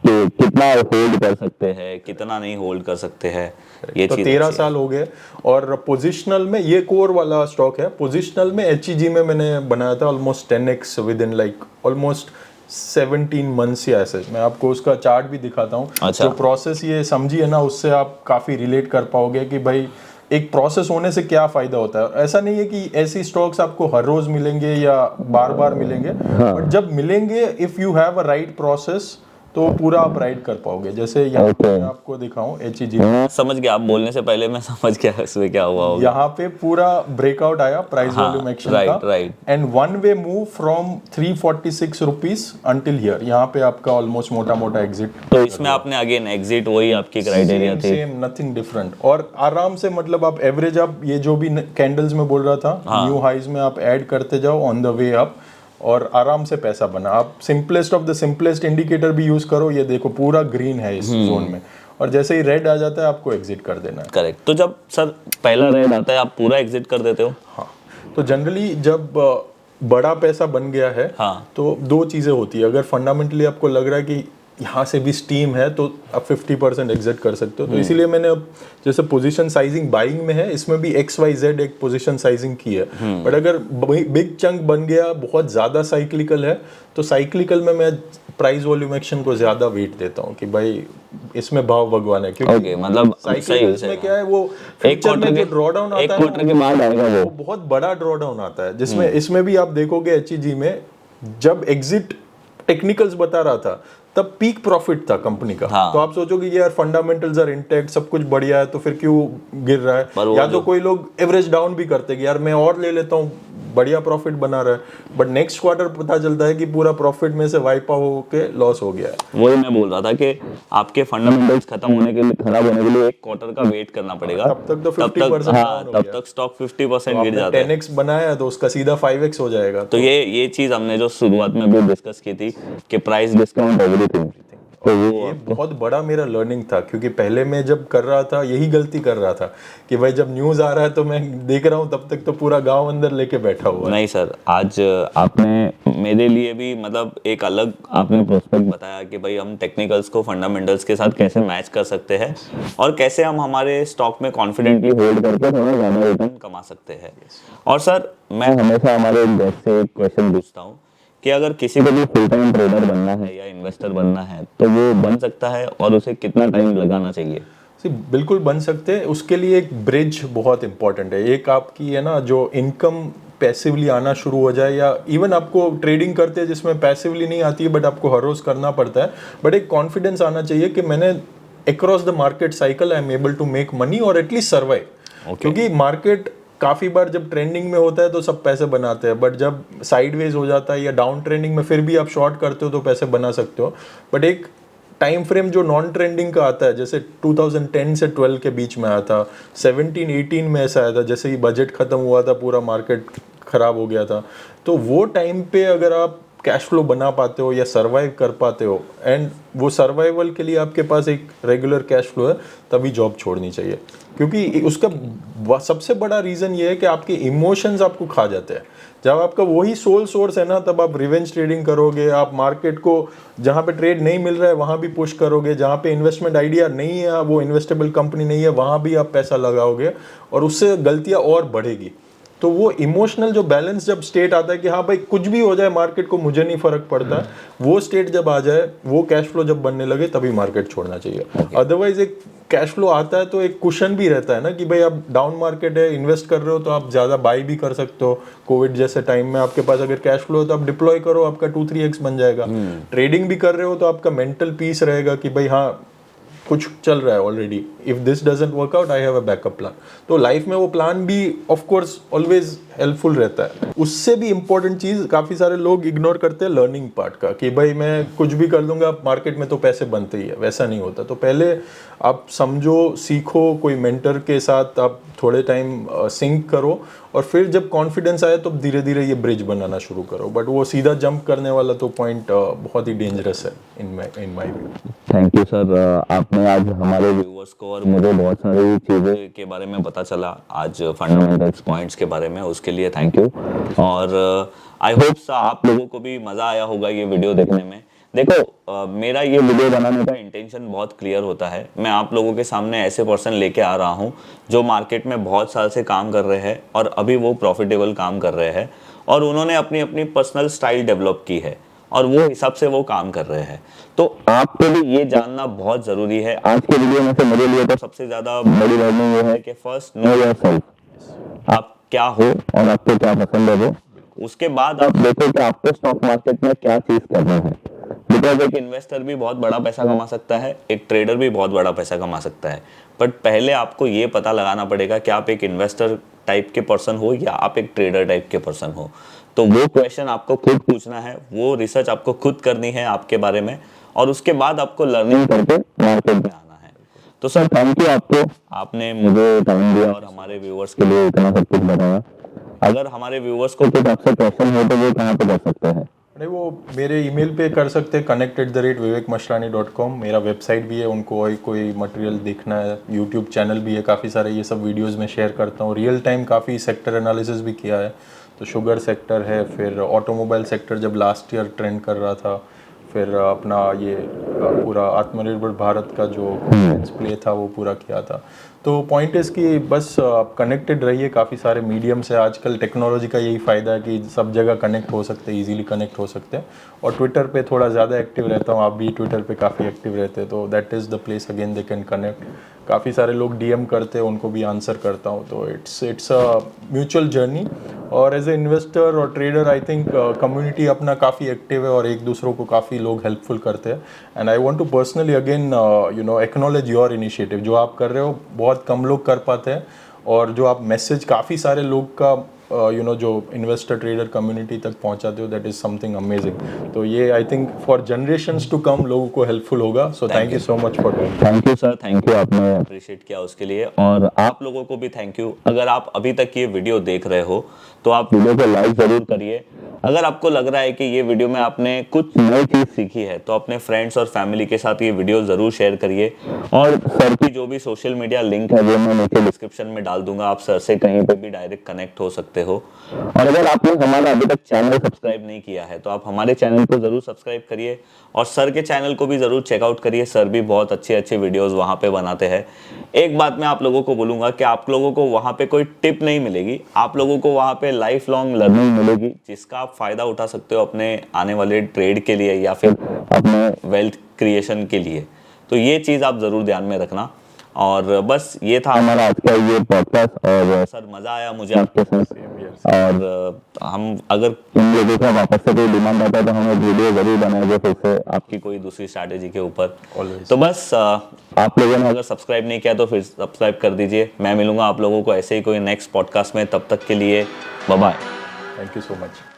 कितना होल्ड कर सकते हैं, कितना नहीं होल्ड कर सकते हैं, ये तो चीज 13 अच्छी है। साल हो गए। और पोजिशनल में ये कोर वाला स्टॉक है। पोजिशनल में HEG में मैंने बनाया था almost 10x with in like almost 17 months या ऐसे। मैं आपको उसका चार्ट भी दिखाता हूँ। अच्छा। जो प्रोसेस ये समझिए ना, उससे आप काफ़ी रिलेट कर पाओगे कि भाई एक प्रोसेस होने से क्या फ़ायदा होता है। ऐसा नहीं है कि ऐसी स्टॉक्स आपको हर रोज़ मिलेंगे या बार बार मिलेंगे, बट जब मिलेंगे if you have a right process तो पूरा आप राइड कर पाओगे। जैसे यहाँ पे मैं आपको दिखाऊं HEG, समझ गया, आप बोलने से पहले मैं समझ गया इसमें क्या हुआ होगा। यहाँ पे पूरा ब्रेकआउट आया प्राइस हाँ, वॉल्यूम एक्शन राइट, का, right. And one way move from 346 rupees until here. यहाँ पे आपका ऑलमोस्ट मोटा मोटा एग्जिट। तो इसमें आपने अगेन एग्जिट वही आपकी क्राइटेरिया थी। Same nothing different. और आराम से मतलब आप एवरेज, आप ये जो भी कैंडल्स में बोल रहा था, न्यू हाइज में आप ऐड करते जाओ ऑन द वे अप, और आराम से पैसा बना। आप simplest of the simplest indicator भी यूज करो, ये देखो पूरा ग्रीन है इस जोन में, और जैसे ही रेड आ जाता है आपको एग्जिट कर देना है। करेक्ट। तो जब सर पहला रेड आता है आप पूरा एग्जिट कर देते हो? हाँ, तो जनरली जब बड़ा पैसा बन गया है, हाँ। तो दो चीज़ें होती है। अगर फंडामेंटली आपको लग रहा है कि यहाँ से भी स्टीम है तो आप 50% एग्जिट कर सकते हो। तो इसीलिए मैंने अब जैसे पोजीशन साइजिंग बाइंग में है, इसमें भी XYZ एक पोजीशन साइजिंग की है। बट अगर बिग चंक बन गया, बहुत ज़्यादा साइक्लिकल है, तो साइक्लिकल में मैं प्राइस वॉल्यूम एक्शन को ज़्यादा वेट देता हूँ कि भाई इसमें भाव भगवान है। क्योंकि मतलब साइक्लिकल्स में क्या है, वो फ्यूचर में जो ड्रॉ डाउन आता है, एक क्वार्टर के बाद आएगा वो बहुत बड़ा ड्रॉ डाउन आता है, जिसमें इसमें भी आप देखोगे HEG में जब एग्जिट टेक्निकल्स बता रहा था तब पीक प्रॉफिट था कंपनी का। हाँ। तो आप सोचोगे कि यार फंडामेंटल्स आर इंटैक्ट, सब कुछ बढ़िया है, तो फिर क्यों गिर रहा है। या तो कोई लोग एवरेज डाउन भी करते कि यार मैं और ले लेता हूँ, बढ़िया प्रॉफिट बना रहा है, बट नेक्स्ट क्वार्टर पता चलता है कि पूरा प्रॉफिट में से वाइप आउट होके लॉस हो गया है। वही मैं बोल रहा था कि आपके फंडामेंटल्स खराब होने के लिए एक क्वार्टर का वेट करना पड़ेगा। तब तक तो 50% हाँ, तब तक स्टॉक 50% गिर जाता है। 10x बनाया है तो उसका सीधा 5x हो जाएगा। तो ये चीज हमने जो शुरुआत में भी डिस्कस की थी कि प्राइस डिस्काउंट एवरीथिंग, तो ये बहुत बड़ा मेरा लर्निंग था, क्योंकि पहले मैं जब कर रहा था यही गलती कर रहा था कि भाई जब न्यूज़ आ रहा है तो मैं देख रहा हूँ, तब तक तो पूरा गांव अंदर लेके बैठा हुआ है। नहीं सर, आज आपने मेरे लिए भी मतलब एक अलग आपने प्रोस्पेक्ट बताया कि भाई हम टेक्निकल्स को फंडामेंटल्स के साथ कैसे मैच कर सकते हैं और कैसे हम हमारे स्टॉक में कॉन्फिडेंटली होल्ड करके थोड़ा ज़्यादा रिटर्न कमा सकते हैं। और सर मैं हमेशा हमारे गेस्ट से एक क्वेश्चन पूछता हूँ कि अगर किसी को भी फुल टाइम ट्रेडर बनना है या इन्वेस्टर बनना है तो वो बन सकता है, और उसे कितना टाइम लगाना चाहिए? बिल्कुल बन सकते हैं। उसके लिए एक ब्रिज बहुत इंपॉर्टेंट है। एक आपकी है ना, जो इनकम पैसिवली आना शुरू हो जाए, या इवन आपको ट्रेडिंग करते हैं जिसमें पैसिवली नहीं आती है बट आपको हर रोज करना पड़ता है, बट एक कॉन्फिडेंस आना चाहिए कि मैंने across the market cycle I am able to make money और एटलीस्ट सर्वाइव। क्योंकि मार्केट काफ़ी बार जब ट्रेंडिंग में होता है तो सब पैसे बनाते हैं, बट जब साइडवेज हो जाता है या डाउन ट्रेंडिंग में फिर भी आप शॉर्ट करते हो तो पैसे बना सकते हो। बट एक टाइम फ्रेम जो नॉन ट्रेंडिंग का आता है, जैसे 2010 से 12 के बीच में आया था, 17-18 में ऐसा आया था, जैसे ही बजट खत्म हुआ था पूरा मार्केट खराब हो गया था। तो वो टाइम पे अगर आप कैश फ्लो बना पाते हो या सर्वाइव कर पाते हो, एंड वो सर्वाइवल के लिए आपके पास एक रेगुलर कैश फ्लो है, तभी जॉब छोड़नी चाहिए। क्योंकि उसका सबसे बड़ा रीज़न ये है कि आपके इमोशंस आपको खा जाते हैं। जब आपका वही सोल सोर्स है ना, तब आप रिवेंज ट्रेडिंग करोगे, आप मार्केट को जहाँ पे ट्रेड नहीं मिल रहा है वहाँ भी पुश करोगे, जहाँ पे इन्वेस्टमेंट आइडिया नहीं है, वो इन्वेस्टेबल कंपनी नहीं है, वहाँ भी आप पैसा लगाओगे, और उससे गलतियाँ और बढ़ेगी। तो वो इमोशनल जो बैलेंस जब स्टेट आता है कि हाँ भाई कुछ भी हो जाए मार्केट को मुझे नहीं फर्क पड़ता, वो स्टेट जब आ जाए, वो कैश फ्लो जब बनने लगे, तभी मार्केट छोड़ना चाहिए। अदरवाइज एक कैश फ्लो आता है तो एक कुशन भी रहता है ना कि भाई आप डाउन मार्केट है, इन्वेस्ट कर रहे हो तो आप ज़्यादा बाई भी कर सकते हो। कोविड जैसे टाइम में आपके पास अगर कैश फ्लो हो तो आप डिप्लॉय करो, आपका 2-3x बन जाएगा। ट्रेडिंग भी कर रहे हो तो आपका मेंटल पीस रहेगा कि भाई हाँ कुछ चल रहा है already, if this doesn't work out I have a backup plan. तो लाइफ में वो प्लान भी ऑफ कोर्स ऑलवेज हेल्पफुल रहता है। उससे भी इंपॉर्टेंट चीज़ काफ़ी सारे लोग इग्नोर करते हैं लर्निंग पार्ट का, कि भाई मैं कुछ भी कर दूंगा मार्केट में तो पैसे बनते ही है। वैसा नहीं होता। तो पहले आप समझो, सीखो, कोई मेंटर के साथ आप थोड़े टाइम सिंक करो, और फिर जब कॉन्फिडेंस आया तो धीरे धीरे ये ब्रिज बनाना शुरू करो, बट वो सीधा जंप करने वाला तो पॉइंट बहुत ही डेंजरस है in my view. Thank you sir, आपने आज हमारे व्यूअर्स को और मुझे बहुत सारी चीज़ें के बारे में पता चला आज, फंडामेंटल्स पॉइंट्स के बारे में, उसके लिए थैंक यू। और आई होप आप लोगों को भी मज़ा आया होगा ये वीडियो देखने में। देखो मेरा ये वीडियो बनाने का इंटेंशन बहुत क्लियर होता है। मैं आप लोगों के सामने ऐसे पर्सन लेके आ रहा हूँ जो मार्केट में बहुत साल से काम कर रहे हैं और अभी वो प्रॉफिटेबल काम कर रहे हैं, और उन्होंने अपनी अपनी पर्सनल स्टाइल डेवलप की है और वो हिसाब से वो काम कर रहे हैं। तो आपको भी ये जानना बहुत ज़रूरी है। आज के वीडियो में से मेरे लिए तो सबसे ज़्यादा बड़ी लर्निंग ये है कि फर्स्ट नो योरसेल्फ, आप क्या हो और आपको क्या पसंद है वो, उसके बाद आप देखो कि आपको स्टॉक मार्केट में क्या चीज़ करना है। बिकॉज एक इन्वेस्टर भी बहुत बड़ा पैसा कमा सकता है, एक ट्रेडर भी बहुत बड़ा पैसा कमा सकता है, बट पहले आपको ये पता लगाना पड़ेगा कि आप एक इन्वेस्टर टाइप के पर्सन हो या आप एक ट्रेडर टाइप के पर्सन हो। तो वो क्वेश्चन आपको खुद पूछना है, वो रिसर्च आपको खुद करनी है आपके बारे में, और उसके बाद आपको लर्निंग करके मार्केट में आना है। तो सर थैंक यू आपको, आपने मुझे टाइम दिया और हमारे व्यूअर्स के लिए इतना सब कुछ बताया। अगर हमारे व्यूअर्स को कुछ आपसे क्वेश्चन हो तो वो कहाँ पे कर सकते हैं? नहीं, वो मेरे ईमेल पे कर सकते हैं, connect@vivekmashrani.com। मेरा वेबसाइट भी है, उनको कोई मटेरियल देखना है, यूट्यूब चैनल भी है, काफ़ी सारे ये सब वीडियोस में शेयर करता हूँ। रियल टाइम काफ़ी सेक्टर एनालिसिस भी किया है, तो शुगर सेक्टर है, फिर ऑटोमोबाइल सेक्टर जब लास्ट ईयर ट्रेंड कर रहा था, फिर अपना ये पूरा आत्मनिर्भर भारत का जो प्ले था वो पूरा किया था। तो पॉइंट इज़ कि बस आप कनेक्टेड रहिए, काफ़ी सारे मीडियम से। आजकल टेक्नोलॉजी का यही फ़ायदा है कि सब जगह कनेक्ट हो सकते हैं, इजीली कनेक्ट हो सकते हैं। और ट्विटर पे थोड़ा ज़्यादा एक्टिव रहता हूँ, आप भी ट्विटर पे काफ़ी एक्टिव रहते हैं, तो that is the place again they can connect. काफ़ी सारे लोग डीएम करते हैं, उनको भी आंसर करता हूँ, तो इट्स अ म्यूचुअल जर्नी। और एज ए इन्वेस्टर और ट्रेडर आई थिंक कम्युनिटी अपना काफ़ी एक्टिव है और एक दूसरों को काफ़ी लोग हेल्पफुल करते हैं। And I want to personally again acknowledge your initiative. जो आप कर रहे हो बहुत कम लोग कर पाते हैं, और जो आप मैसेज काफ़ी सारे लोग का जो इन्वेस्टर ट्रेडर कम्युनिटी तक पहुंचाते हो, दैट इज समथिंग अमेजिंग। तो ये I think for generations to come लोगों को हेल्पफुल होगा। So thank you so much for doing. Thank you sir, thank you, आपने अप्रिशिएट किया उसके लिए। और आप लोगों को भी थैंक यू। अगर आप अभी तक ये वीडियो देख रहे हो तो आप वीडियो को लाइक जरूर करिए। अगर आपको लग रहा है कि ये वीडियो में आपने कुछ नई चीज़ सीखी है तो अपने फ्रेंड्स और फैमिली के साथ ये वीडियो ज़रूर शेयर करिए। और सर की जो भी सोशल मीडिया लिंक है वो मैं नीचे डिस्क्रिप्शन में डाल दूंगा, आप सर से कहीं पे भी डायरेक्ट कनेक्ट हो सकते हो। और अगर आपने हमारा अभी तक चैनल सब्सक्राइब नहीं किया है तो आप हमारे चैनल को ज़रूर सब्सक्राइब करिए और सर के चैनल को भी ज़रूर चेकआउट करिए। सर भी बहुत अच्छे अच्छे वीडियोज़ वहाँ पे बनाते हैं। एक बात मैं आप लोगों को बोलूँगा कि आप लोगों को वहाँ पे कोई टिप नहीं मिलेगी, आप लोगों को वहाँ पे लाइफ लॉन्ग लर्निंग मिलेगी जिसका आप फ़ायदा उठा सकते हो अपने आने वाले ट्रेड के लिए या फिर अपने वेल्थ क्रिएशन के लिए। तो ये चीज़ आप ज़रूर ध्यान में रखना। और बस ये था हमारा आज का ये पॉडकास्ट। और सर मज़ा आया मुझे आपके साथ। और हम अगर इन लोगों का वापस से कोई डिमांड आता है तो हम एक वीडियो जरूर बनाएंगे फिर से आपकी कोई दूसरी स्ट्रैटेजी के ऊपर। तो बस आप लोगों ने अगर सब्सक्राइब नहीं किया तो फिर सब्सक्राइब कर दीजिए। मैं मिलूंगा आप लोगों को ऐसे ही कोई नेक्स्ट पॉडकास्ट में, तब तक के लिए bye bye. Thank you so much.